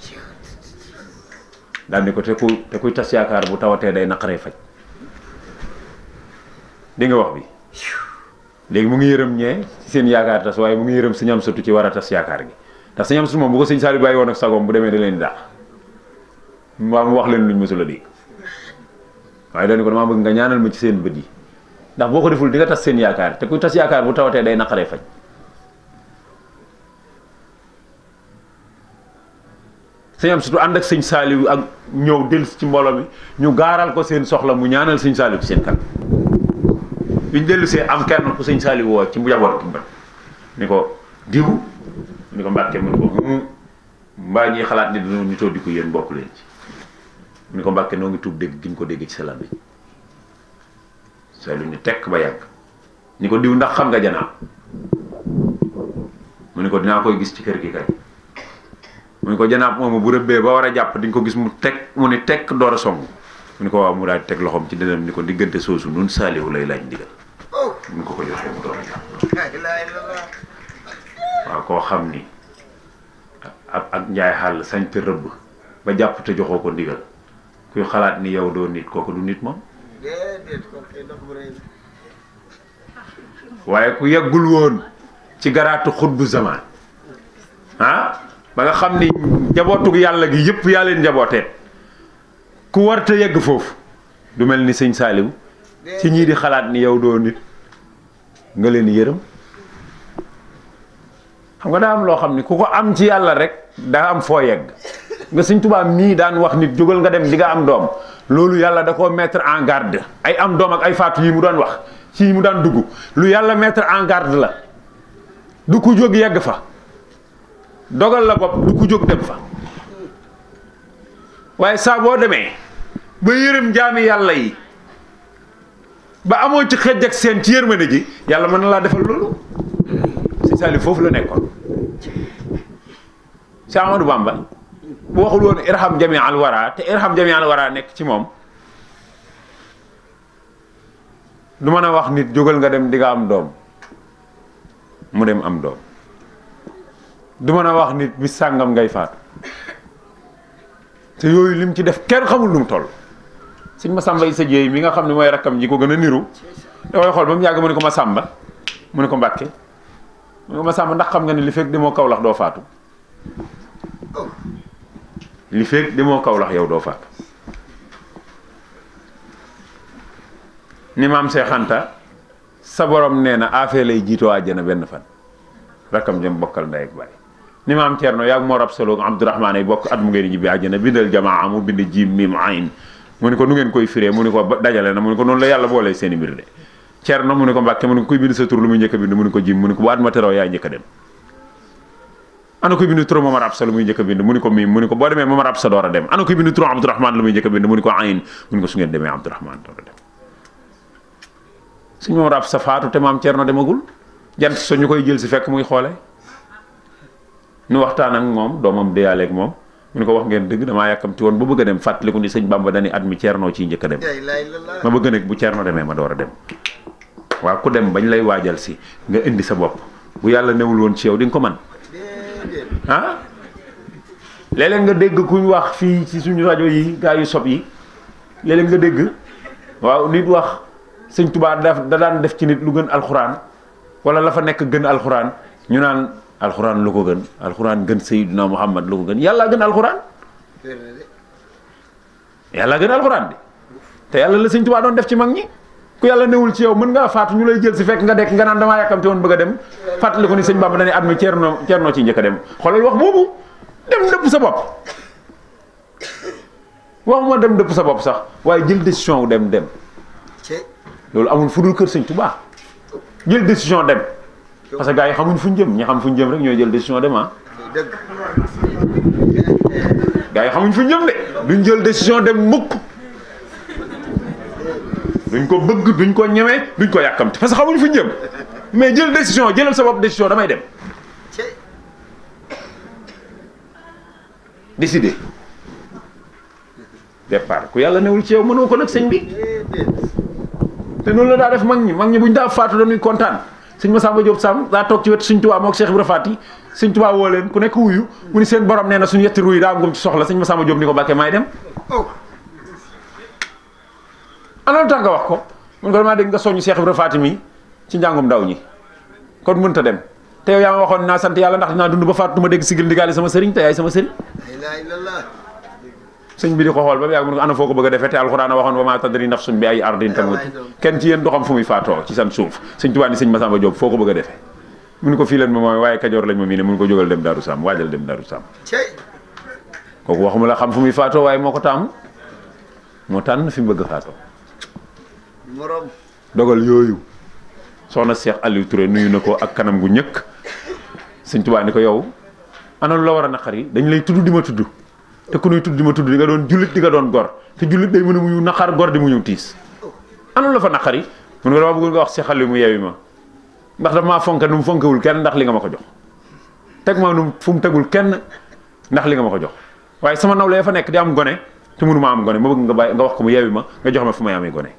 daal ni ko te kuy tas yaakaar bu tawatee day naqaree faj di nga wax bi léegi mu ngi yërëm ñee ci seen yaakaar tas waaye mu ngi yërëm sëñ Amsatu ci war a tas yaakaar gi ndax sëñ am su moom bu ko sëñ Saliou bàyyi woon ak sagoom bu demee da leen di daax mbaa mu wax leen luñ mësul a dégg waaye dañu ko damaa bëgg nga ñaanal ma ci seen bët yi ndax boo ko deful di nga tas seen yaakaar te kuy tas yaakaar bu tawatee day naqaree faj sëñ am surtout ànd ak sëñ Saliou ak ñëw dellu ci mbooloo mi ñu gaaral ko seen soxla mu ñaanal sëñ Saliou ci seen kan biñ dellu see am kenn ku sëñ Saliou woo ci njaboot ki ni ko diw ni ko Mbàkke mu ni ko mbaa ñuy xalaat ni dina nitoo di ko yéen bokk leen ci mu ni ko Mbàkke noo ngi tuub dégg gi ñu ko dégg ci sa làmmiñ Saliou ni tekk ba yàgg ni ko diw ndax xam nga Janaab mu ni ko dinaa koy gis ci kër gi kay mu ni ko Janaab moomu bu rëbbee ba war a jàpp di nga ko gis mu ni tekk door a song mu ni ko waaw mu daal di teg loxoom ci dënam ni ko diggante soosu nun Saliou lay laaj ndigal mu ko joxee mu door a jàpp waaw koo xam ni ak njaay xàll sañ te rëbb ba jàpp te joxoo ko ndigal kuy xalaat ni yow doo nit kooku du nit moom waaye ku yeggul woon ci garaatu xutbu zaman ba nga xam ni njabootug yàlla gi yëpp yaa leen njabootee ku warta yegg foofu du mel ni sëñ Saliou ci ñii di xalaat ni yow doo nit nga leen yërëm xam nga daa am loo xam ni ku ko am ci yàlla rek daa am foo yegg nga sëñ Tuubaa mii daan wax nit jógal nga dem di nga am doom loolu yàlla da koo mettre en garde ay am doom ak ay faatu yi mu doon wax ci yi mu daan dugg lu yàlla mettre en garde la du ku jóg yegg fa dogal la bopp du ku jóg dem fa waaye saa boo demee ba yërëm jaami yàlla yi ba amoo ci xëj ak seen ci yërmande ji yàlla mën na laa defal loolu sëñ Saliou foofu la nekkoon si Amadou Bamba bu waxul woon irham jami al wara te irham jami al wara nekk ci moom du mën a wax nit jógal nga dem di nga am doom mu dem am doom du mën a wax nit bis sàngam ngay faatu te yooyu lim ci def kenn xamul lu mu toll sëñ Masamba Issa Dieye mi nga xam ne mooy rakkam ji ko gën a niru dafay xool ba mu yàgg mu ne ko Masamba mu ne ko Mbàkke mu ne ko Masamba ndax xam nga ni li fekk demoo Kawlax doo faatu li fekk demoo Kawlax yow doo faatu ni maam Seex Anta sa borom nee na affaire lay jiitoo àjjana benn fan rakkam jëm bokkal ndey ak baay ni maam Thierno yaag moo rab solo Abdourahmane ay bokk at mu ngeen ñibbi àjjana bindal jamaa mu bind jiim miim ayn mu ni ko nu ngeen koy firee mu ni ko dajale na mu ni ko noonu la yàlla boolee seeni mbir de Thierno mu ni ko Mbàkke mu ni ko kuy bind sa tur lu muy njëkk a bind mu ni ko jiim mu ni ko bu at ma teroo yaay njëkk a dem ana koy bind tur Momar Absa lu muy njëkk a bind mu ni ko miim mu ni ko boo demee Momar Absa door a dem ana koy bind tur Abdourahmane lu muy njëkk a bind mu ni ko ayn mu ni ko su ngeen demee Abdourahmane door a dem suñu Momar Absa faatu te maam Thierno demagul jant so ñu koy jël si fekk muy xoole nu waxtaan ak moom doomam deyaale ak moom mu ne ko wax ngeen dëgg damaa yàkkamti woon ba bëgg a dem fàttaliku ni sëñ Bamba dani at mi Thierno ciy njëkk a dem ma bëgg nag bu Thierno demee ma door a dem waaw ku dem bañ lay waajal si nga indi sa bopp bu yàlla newul woon ci yow di nga ko man léeg-léeg nga dégg kuñ wax fii ci suñu rajo yi gaa yu sob yi léeg-léeg nga dégg waaw nit wax sëñ Tuubaa da daan def ci nit lu gën alxuraan wala la fa nekk gën alxuraan ñu naan alxuraan lu ko gën alxuraan gën Sayyidina Muhammad lu ko gën yàlla gën alxuraan yàlla gën alxuraan de te yàlla la sëñ Tuubaa doon def ci mag ñi ku yàlla newul ci yow mën ngaa faatu ñu lay jël si fekk nga dekk nga naan damaa yàkkamte woon bëgg a dem fàttali ko ni sëñ Bamba dañuy at mi Thierno ci njëkk a dem xoolal wax boobu dem dëpp sa bopp waxuma dem dëpp sa bopp sax waaye jël décision wu dem loolu amul fu dul kër sëñ Tuubaa jël décision dem parce que gars yi xamuñ fu ñu jëm ñi xam fu ñu jëm rek ñooy jël décision dem gars yi xamuñ fu ñu jëm de duñ jël décision dem mukk duñ ko bëgg duñ ko ñemee duñ ko yàkkamti parce que xamuñ fu ñu jëm mais jël décision jëlal sa bopp décision damay dem décider départ ku yàlla newul ci yow mënoo ko nag sëñ bi te noonu la daa def mag ñi buñ daa faatu dañuy kontaan sëñ Masamba Diop Sam daa toog ci wetu sëñ Tuubaa mook Cheikh Ibra Faty sëñ Tuubaa woo leen ku nekk wuyu mu ni seen borom nee na suñu yetti ruy daa am gum ci soxla sëñ Masamba Diop ni ko Mbàkke maay dem ana lu tax nga wax ko mun ko damaa dégg nga soññu Cheikh Ibra Faty mi ci njàngum ndaw ñi kon mënta dem te yow yaa ma waxoon naa sant yàlla ndax dinaa dund ba faatu du ma dégg sigil ndigaale sama sëriñ te yaay sama sëriñ. la ilaha illallah. sëñ bi di ko xool ba mu yàgg mu ne ko ana foo ko bëgg a defee te alxuraan a waxoon wa maa tadri nafsun bi ay ardin tamut kenn ci yéen du xam fu muy faatoo ci san suuf sëñ Tuubaa ni sëñ Masamba Diop foo ko bëgg a defee mu ne ko fii leen ma mooy waaye Kajoor lañ ma mii ne mu ne ko jógal dem Daaru Saam waajal dem Daaru Saam kooku waxuma la xam fu muy faatoo waaye moo ko taamu moo tànn fi mu bëgg a faatoo morom dogal yooyu soxna Cheikh Aliou Touré nuyu na ko ak kanam gu ñëkk sëñ Tuubaa ni ko yow ana lu la war a naqar yi dañ lay tudd di ma tudd te ku nuy tudd di ma tudd di nga doon jullit di nga doon gor te jullit day mën a muñu naqar gor di muñu tiis ana lu la fa naqar yi mun nga dama bëggul nga wax Cheikh Aliou mu yeewi ma ndax dafa maa fonke nu mu fonkewul kenn ndax li nga ma ko jox teg ma nu fu mu tegul kenn ndax li nga ma ko jox waaye sama nawle ya fa nekk di am gone te mënu ma am gone ma bëgg nga bàyyi nga wax ko mu yeewi ma nga jox ma fu may amee gone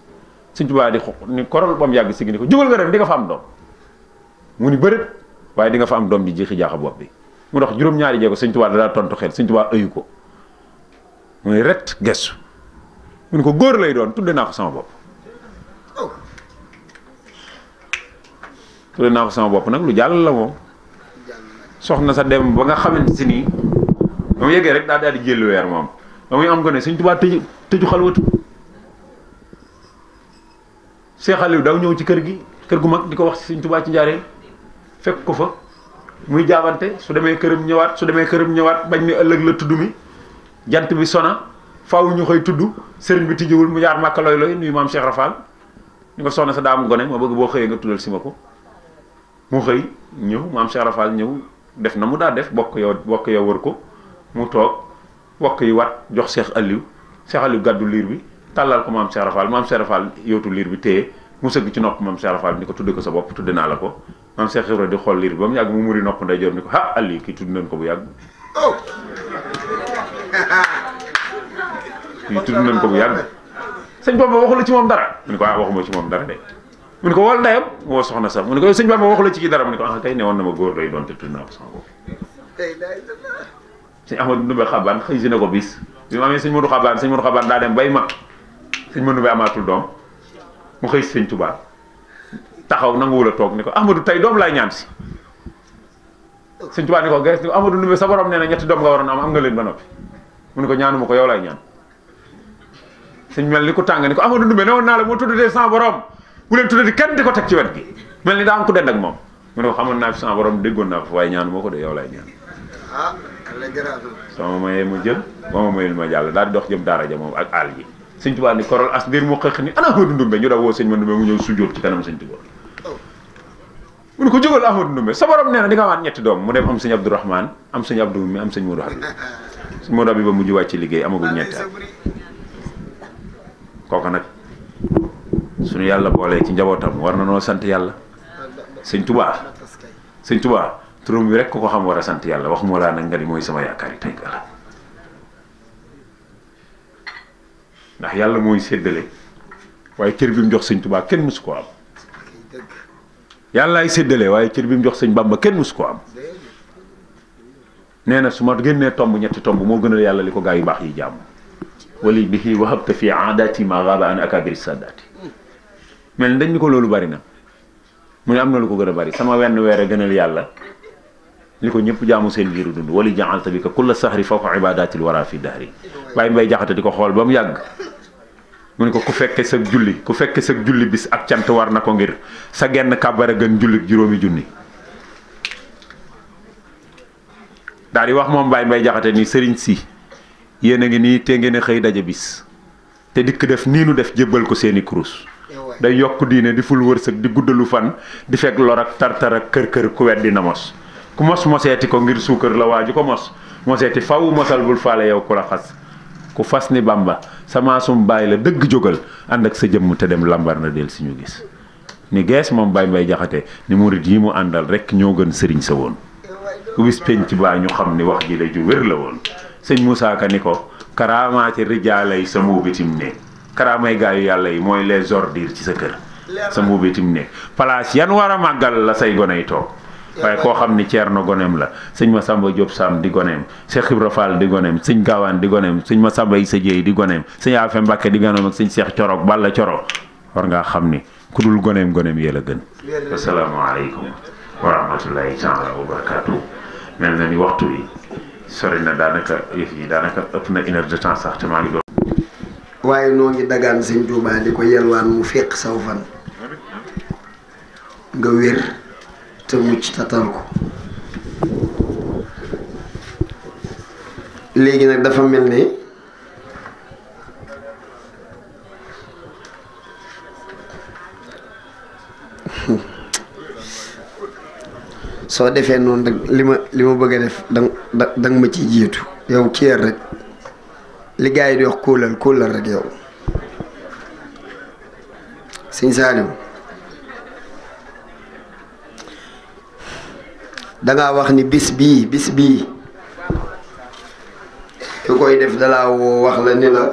sëñ Tuubaa di ni korol ba mu yàgg si gi ni ko jógal nga dem di nga fa am doom mu ni bërët waaye di nga fa am doom ji jiixi jaaxa bopp bi mu dox juróom-ñaari jéego sëñ Tuubaa daa tontu xel sëñ Tuubaa ëyu ko mu ne ret gestu mu ne ko góor lay doon tudde naa ko sama bopp tudde naa ko sama bopp nag lu jàll la moom soxna sa dem ba nga xamante si nii ba mu yeggee rek daal di jël weer moom ba muy am gone sëñ Tuubaa tëju xalwatu Cheikh Aliou daw ñëw ci kër gu mag di ko wax ci sëñ Tuubaa ci njaareel fekk ko fa muy jaabante su demee këram ñëwaat bañ ni ëllëg la tudd mi jant bi sona faaw ñu koy tudd sëriñ bi tijjiwul mu jaar Màkka looy nuyu maam Cheikh Rafal ñu ko soxna sa daam gone ma bëgg boo xëyee nga tuddal si ma ko mu xëy ñëw maam Cheikh Rafal ñëw def na mu daa def bokk yow wër ko mu toog bokk yi wat jox Cheikh Aliou gàddu liir bi tàllal ko maam Cheikh Rafal yootu liir bi téye mu sëgg ci nopp maam Cheikh Rafal ni ko tudde ko sa bopp tudde naa la ko maam Cheikh Ibra di xool liir bi ba mu yàgg mu muri nopp nday jor ni ko ah Aliou kii tudd nañ ko bu yàgg sëñ Bamba waxu la ci moom dara mu ne ko waxuma ci moom dara de mu ne ko wol ndeyam woo soxna sax mu ne ko sëñ Bamba waxu la ci kii dara mu ne ko kay ne woon na ma góor lay doon te tudd naa ko sama bopp sëñ Amadou Ndumbe Xabaan xëy si na ko bis bi mu amee sëñ Modou Xabaan daa dem bay mag sëñ Modou Ndumbe amaatul doom mu xëy si sëñ Tuubaa taxaw nanguwul a toog ni ko Amadou tey doom laay ñaan si sëñ Tuubaa ni ko gees ni ko Amadou Ndumbe sa borom nee na ñetti doom nga waroon am nga leen ba noppi mu ne ko ñaanuma ko yow laay ñaan sëñ mel ni ko tàng ni ko Amadou Ndumbe ne woon naa la moo tuddee sama borom bu leen tuddee kenn di ko teg ci wet gi mel ni daa am ku dend ak moom mu ne ko xamoon naa fi sama borom déggoon naa ko waaye ñaanuma ko de yow laay ñaan sama mayee ma jël ba ma mayul ma jàll daal di dox jëm daara ja moom ak àll ji sëñ Tuubaa ni korol as ndiir mu xëq ni ana Amadou Ndumbe ñu da woo sëñ ma Ndumbe mu ñëw sujjóot ci kanam sëñ Tuubaa mu ne ko jógal Amadou Ndumbe sa borom nee na di nga amaat ñetti doom mu dem am sëñ Abdourahmane am sëñ Abdou mi am sëñ Modou Habib sëñ Modou Habib ba mujj wàcc liggéey amagul ñetti at kooku nag suñu yàlla boolee ci njabootam war na noo sant yàlla sëñ Tuubaa turam bi rek ko xam war a sant yàlla waxuma laa nag nga ni mooy sama yaakaar yi tey la ndax yàlla mooy séddale waaye cër bi mu jox sëñ Tuubaa kenn mësu ko am yàllaay séddale waaye cër bi mu jox sëñ Bamba kenn mësu ko am nee na su ma génnee tomb ñetti tomb moo gënal yàlla li ko gaa yu baax yi jàmm wali bihi wahabta fi aadati ma gaaba an akabiri saddaati mel ni dañ ni ko loolu bari na mu ne am na lu ko gën a bari sama wenn weer a gënal yàlla li ko ñëpp jaamu seen biiru dund wali ja'alta bika kulla sahri fawqa ibadatil wara fi dahri bàyyi mbay jaxate di ko xool ba mu yàgg mu ne ko ku fekke sa julli bis ak cant war na ko ngir sa genn kàbbara gën julli juróomi junni daal di wax moom bàyyi mbay jaxate ni sëriñ si yéen a ngi nii te ngeen a xëy daje bis te dikk def nii nu def jébbal ko seeni kurus day yokk diine di ful wërsëg di guddalu fan di fekk lor ak tartar ak kër ku wet dina mos ku mos moseeti ko ngir suukar la waaju ko moseeti faw mosal bul faale yow ku la xas ku fas ni Bamba sama sum bàyyi la dëgg jógal ànd ak sa jëmm te dem lambar na del si ñu gis ni gees moom Baye Mbaye Jaxate ni murit yi mu àndal rek ñoo gën sëriñ sa woon ku bis penc baa ñu xam ni wax ji la ju wér la woon sëñ Moussa Ka ni ko karaamaati rijaalay sa mbuubitim ne karaamay gaayu yàlla yi mooy les ordures ci sa kër sa mbuubitim ne place yan war a màggal la say goney toog waaye koo xam ni Ceerno goneem la sëñ Masamba Diop Sam di goneem Cheikh Ibra Fall di goneem sëñ Gaawaan di goneem sëñ Masamba Issa Dieye di goneem sëñ Afe Mbàkke di goneem ak sëñ Cheikh Coro Balla Coro war ngaa xam ni ku dul goneem yee la gën asalaamaaleykum wa rahmatullahi taala wa barakaatu. mel na ni waxtu bi sori na daanaka yëf yi daanaka ëpp na 1 heure de temps sax te maa ngi doon. waaye noo ngi dagaan sëñ Tuubaa di ko yelwaan mu féq saw fan nga wér te mucc tatal ko. léegi nag dafa mel ne soo defee noonu rek li ma bëgg a def danga ma ci jiitu yow kii rek li gars yi di wax kóolal rek yow sëñ Saaliw dangaa wax ni bis bii ki koy def dalaa woo wax la ni la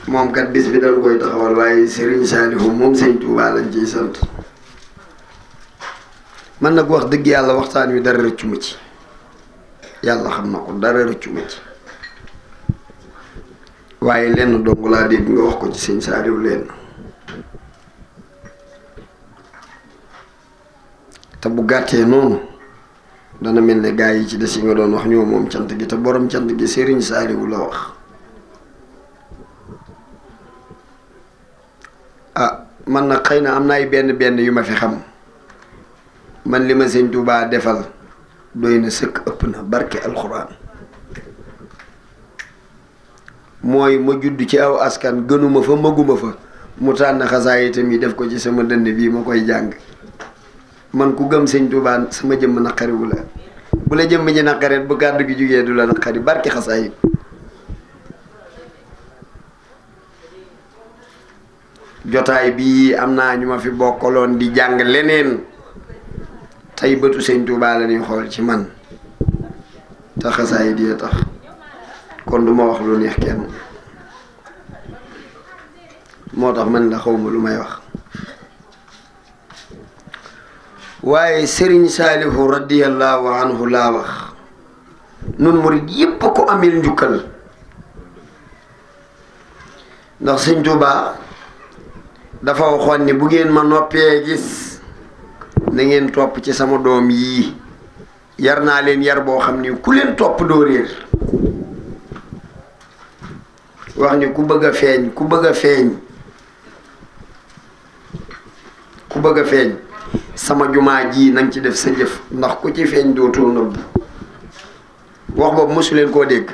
moom kat bis bi dañ koy taxawal waaye Serigne Saalihu moom sëñ Tuubaa lañ ciy sant. man nag wax dëgg yàlla waxtaan wi dara rëccu ma ci yàlla xam na ko dara rëccu ma ci waaye lenn dong laa dégg nga wax ko ci sëñ Saaliw lenn te bu gàttee noonu dana mel ne gaa yi ci des yi nga doon wax ñoo moom cant gi te borom cant gi Serigne Saaliw la wax. ah man nag xëy na am na ay benn yu ma fi xam man li ma sëñ Tuubaa defal doy na sëkk ëpp na barke alxuraan mooy ma judd ci aw askan gënuma fa maguma fa mu tànn xasaay itam yi def ko ci sama dënd bii ma koy jàng man ku gëm sëñ Tuubaa sama jëmm naqariwu la bu la jëmm ji naqareet bu kàddu gi jógee du la naqari barke xasaay jotaay bii am naa ñu ma fi bokkaloon di jàng leneen tey bëtu sëñ Tuubaa la ñuy xool ci man te xasaay di tax kon du ma wax lu neex kenn moo tax man la xawma lu may wax waaye Serigne Saalihu radiyallahu anhu laa wax nun murid yépp ko amil njukkal ndax sëñ Tuubaa dafa waxoon ni bu ngeen ma noppee gis na ngeen topp ci sama doom yii yar naa leen yar boo xam ni ku leen topp doo réer wax ni ku bëgg a feeñ sama jumaa ji nanga ci def sa jëf ndax ku ci feeñ dootoo nëbb wax boobu mosu leen koo dégg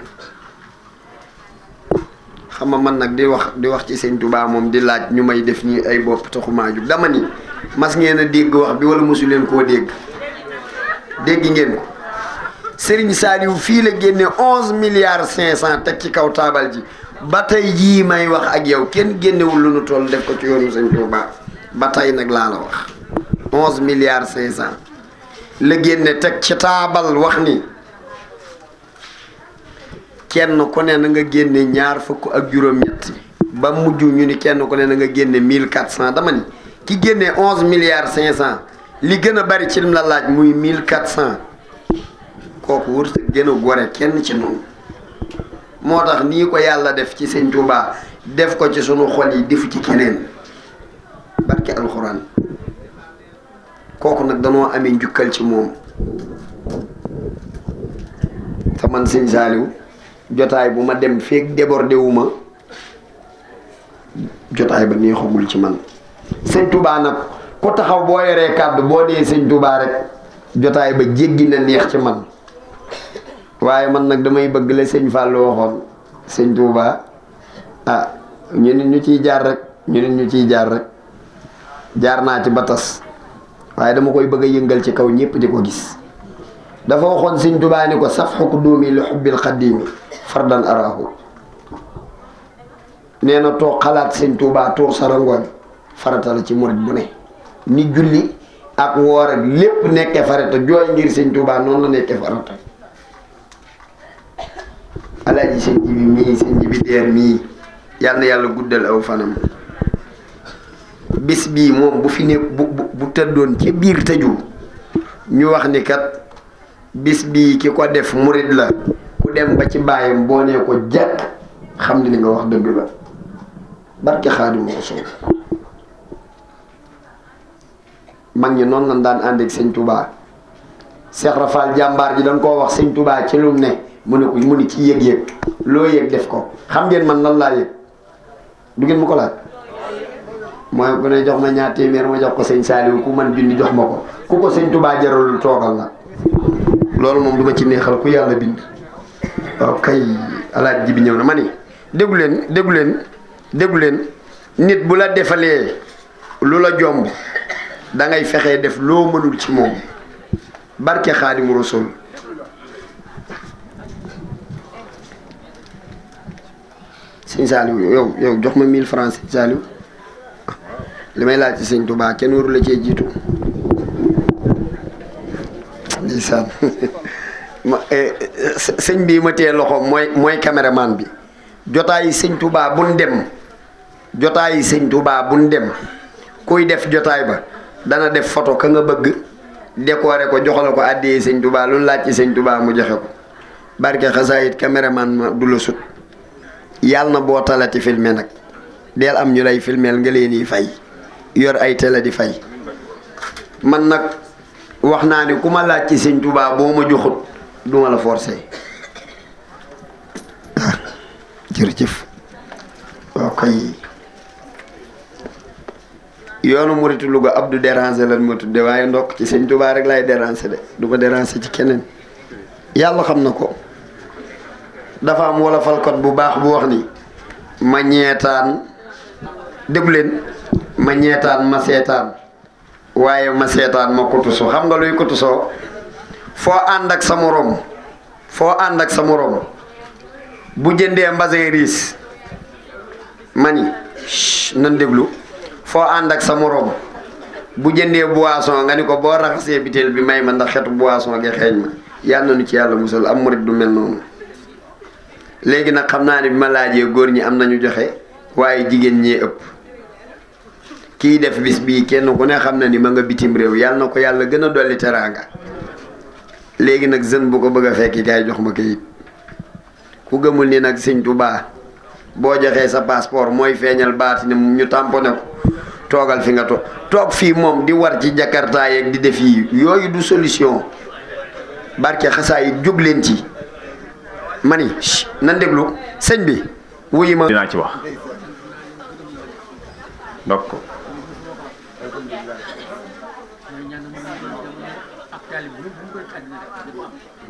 xam nga man nag di wax ci sëñ Tuubaa moom di laaj ñu may def nii ay bopp taxumaa jug dama ni mas ngeen a dégg wax bi wala mosu leen koo dégg ngeen ko Serigne Saliou fii la génne 11 milliards 500 teg ci kaw taabal ji ba tey jii may wax ak yow kenn génnewul lu nu toll def ko ci yoonu sëñ Tuubaa ba tey nag laa la wax 11 milliards 500 la génne teg ci taabal wax ni kenn ku ne na nga génne ñaar fukk ak juróom-ñett ba mujj ñu ni kenn ku ne na nga génne 1400 dama ni ki génne 11 milliards 500 li gën a bari ci lim la laaj muy 1400 kooku wër sa gën a gore kenn ci noonu moo tax nii ko yàlla def ci sëñ Tuubaa def ko ci sunu xol yi defu ci keneen barke alxuraan kooku nag danoo amee njukkal ci moom te man sëñ Saaliw jotaay bu ma dem feek débordé wu ma jotaay ba neexagul ci man sëñ Tuubaa nag ku taxaw boo yoree kàddu boo dee sëñ Tuubaa rek jotaay ba jéggi na neex ci man waaye man nag damay bëgg la sëñ Fallou waxoon sëñ Tuubaa ah ñu nit ñu ciy jaar rek jaar naa ci ba tas waaye dama koy bëgg a yëngal ci kaw ñépp di ko gis dafa waxoon sëñ Tuubaa ni ko safxu qudumi li xubbil xaddiimi fardan araahu nee na toog xalaat sëñ Tuubaa toog sarangooñ farata la ci murit bu ne ni julli ak woor ak lépp nekke farata jooy ngir sëñ Tuubaa noonu la nekke farata alaaji sëñ Jibi Deer mii yal na yàlla guddal aw fanam bis bii moom bu fi ne bu tëddoon ci biir tëju ñu wax ni kat bis bii ki ko def murit la ku dem ba ci baayam boo nee ko jàkk xam ni li nga wax dëgg la barke Xaadimu Rasuul mag ñi noonu lañ daan ànd ak sëñ Touba Cheikh Rafal jàmbaar ji dañ koo wax sëñ Touba ci lu ne mu ne ko mu ni ci yëg-yëg loo yëg def ko xam ngeen man lan laa yëg du ngeen ma ko laaj mooy ku ne jox ma ñaar téeméer ma jox ko sëñ Saliou ku man bind jox ma ko ku ko sëñ Touba jaralul toogal la loolu moom du ma ci neexal ku yàlla bind waaw kay alaaj ji bi ñëw na ma ni déggu leen nit bu la defalee lu la jomb da ngay fexee def loo mënul ci moom barke Xaadimu Rasuul sëñ Saliou yow jox ma 1000 francs sëñ Saliou li may laaj ci sëñ Touba kenn waru la cee jiitu ndeysaan sëñ bii ma tee loxoom mooy caméraman bi jotaayi sëñ Touba buñ dem kuy def jotaay ba dana def photo ka nga bëgg décorer ko joxala ko àddiyee sëñ Touba lu laaj ci sëñ Touba mu joxe ko barke xasaayit caméraman ma du la sut yàlla na boo talati filmé nag deel am ñu lay filmeel nga leen yi fay yor ay télé di fay man nag wax naa ni ku ma laaj ci sëñ Touba boo ma joxut duma la forcé jërëjëf waaw kay yoonu muritu Louga Abdou déranger lan ma tudde waaye ndokk ci sëñ Touba rek laay déranger de du ko déranger ci keneen yàlla xam na ko dafa am wala falkot bu baax bu wax ni ma ñeetaan déglu leen ma ñeetaan ma seetaan waaye ma seetaan ma kutusu xam nga luy kutusoo foo ànd ak sa morom bu jëndee mbasin riis mani nan déglu foo ànd ak sa morom bu jëndee boisson nga ni ko boo raxasee biteel bi may ma ndax xetu boisson gi xeeñ ma yàlla na nu ci yàlla musal am murit du mel noonu léegi nag xam naa ne bi ma laajee góor ñi am nañu joxe waaye jigéen ñee ëpp kii def bis bii kenn ku ne xam na ni ma nga bitim réew yàlla na ko yàlla gën a dolli teraanga léegi nag jeune bu ko bëgg a fekki kaay jox ma kayit ku gëmul ni nag sëñ Touba boo joxee sa passeport mooy feeñal baati ne ñu tamponné ko toogal fi nga toog fii moom di war ci Jakarta yeeg di def yi yooyu du solution barke xasaa yi jóg leen ci mani nan déglu sëñ bi wuyi ma dinaa ci wax ndok ko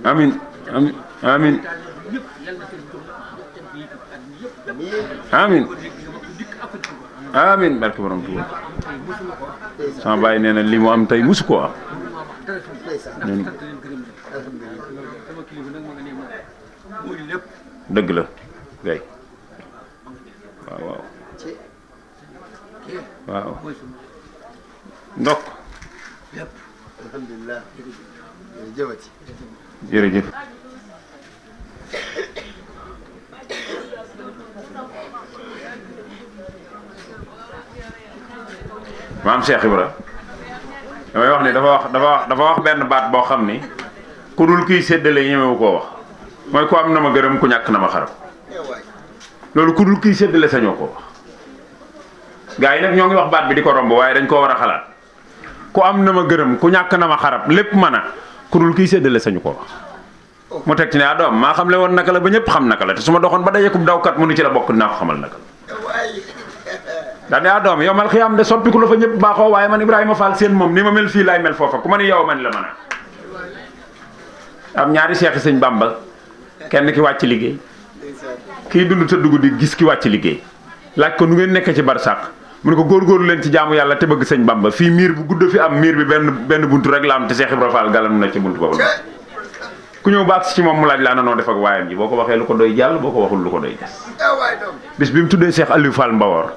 amin amin amin amin amin barke borom Tuuba sama baay nee na li mu am tey musu koo am dëgg la gay waaw ndok alhamdulillah jërëjëf maam Cheikh Ibra damay wax ni dafa wax benn baat boo xam ni ku dul kiy séddale ñemewu koo wax mooy ku am na ma gërëm ku ñàkk na ma xarab loolu ku dul kiy séddale sañoo koo wax gaa yi nag ñoo ngi wax baat bi di ko romb waaye dañ koo war a xalaat ku am na ma gërëm ku ñàkk na ma xarab lépp mën a ku dul kiy séddale sañu koo wax mu teg ci ne doom maa xam le woon naka la ba ñëpp xam naka la te su ma doxoon ba dajekub dawkat mu nu ci la bokk dinaa ko xamal naka la daane doom yow mal xiyaam de soppiku la fa ñëpp baaxoo waaye man Ibrahima Fall seen moom ni ma mel fii laay mel foofa ku ma ni yow man la mën a am ñaari seexi sëñ Bamba kenn ki wàcc liggéey kii dund te dugg di gis ki wàcc liggéey laaj ko nu ngeen nekk ci barsàq mu ne ko góorgóorlu leen ci jaamu yàlla te bëgg sëñ Bamba fii miir bu gudd fi am miir bi benn buntu rek la am te Cheikh Ibra Fall galan na ci buntu boobu ku ñëw baat ci moom mu laaj laa nanoo def ak waayam ji boo ko waxee lu ko doy jàll boo ko waxul lu ko doy des bis bi mu tuddee Cheikh Aliou Fall Mbawor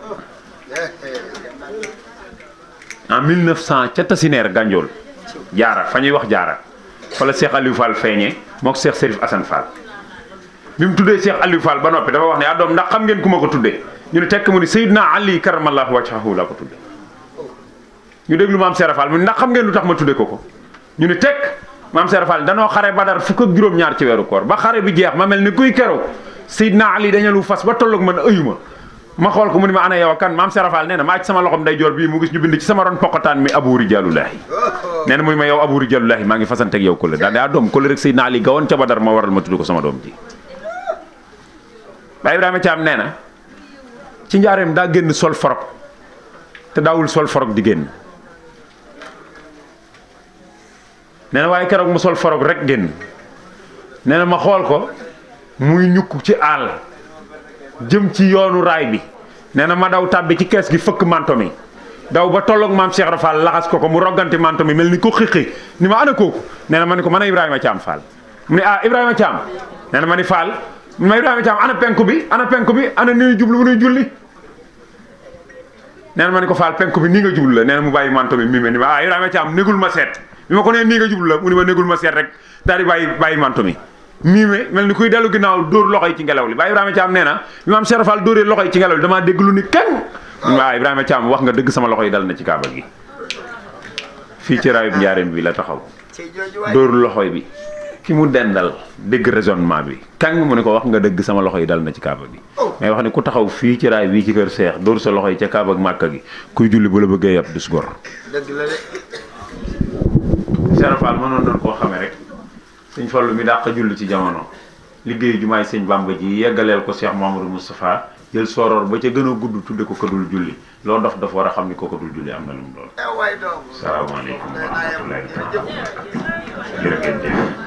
en 1900 ca Tasineer Ganjool jaara fa ñuy wax jaara fa la Cheikh Aliou Fall feeñee mook Cheikh Serif Assane Fall bi mu tuddee Cheikh Aliou Fall ba noppi dafa wax ne doom ndax xam ngeen ku ma ko tuddee ñu ne tekk mu ni Seydina Ali karamallahu wajhahu laa ko tuddee ñu déglu maam Serap Fall mu ne ndax xam ngeen lu tax ma tuddee ko ñu ne tekk maam Serap Fall danoo xare Badar fukk ak juróom-ñaar ci weeru koor ba xare bi jeex ma mel ni kuy keroog Seydina Ali dañu lu fas ba tolloog man ëyuma ma xool ko mu ni ma ana yow kan maam Serafal nee na maa ci sama loxom day joor bii mu gis ñu bind ci sama ron poqataan mi Abu Rijalullahi nee na mu ni ma yow Abu Rijalullahi maa ngi fasanteeg yow kóllëre daal daa doom kóllëre rek Seydina Ali gawoon ca Badar ma waral ma tudd ko sama doom ji. Baay Ibrahima Thiam nee na ci njaareem daa génn sol forog te daawul sol forog di génn nee na waaye keroog mu sol forog rek génn nee na ma xool ko muy ñukk ci àll jëm ci yoonu raay bi nee na ma daw tàbbi ci kees gi fëkk manto mi daw ba tolloog maam Cheikh Rafal laxas ko mu roggante manto mi mel ni ko xiqi ni ma ana kooku nee na ma ni ko mën a Ibrahima Thiam Fall mu ne ah Ibrahima Thiam nee na ma ni Fall ma Ibrahima Thiam ana penku bi ana ni jublu mu nuy julli nee na ma ni ko Fall penku bi nii nga jublu la nee na mu bàyyi manto mi mi ni ma ah Ibrahima Thiam négul ma seet bi ma ko nee nii nga jublu la mu ni ma négul ma seet rek daal di bàyyi manto mi mii mel ni kuy dellu ginnaaw dóor loxo yi ci ngelaw li Baay Ibrahima Thiam nee na bi maam Cheikh Fall dóoree loxo yi ci ngelaw li damaa dégg lu ni kenn waaw Ibrahima Thiam wax nga dëgg sama loxo yi dal na ci kaaba gi fii ci raayub njaareem bi la taxaw dóor loxo bi ki mu dendal dégg raisonnement bi kan mu ne ko wax nga dëgg sama loxo yi dal na ci kaaba gi mais wax ni ku taxaw fii ci raay bii ci kër Seex dóor sa loxo yi ca kaaba ak Màkka gi kuy julli bu la bëggee yàpp dus gor dëgg la de Cheikh Fall mënoon doon koo xamee rek sëñ Fallu mi dàq julli ci jamono liggéey jumaay sëñ Bamba ji yeggaleel ko Cheikh Mamadou Moustapha jël sooroor ba ca gën a gudd tudde ko kadul julli loo dof dafa war a xam ni ko kadul julli am na lu mu doon. salaamaaleykum wa rahmatullahi jërë ngeen jëf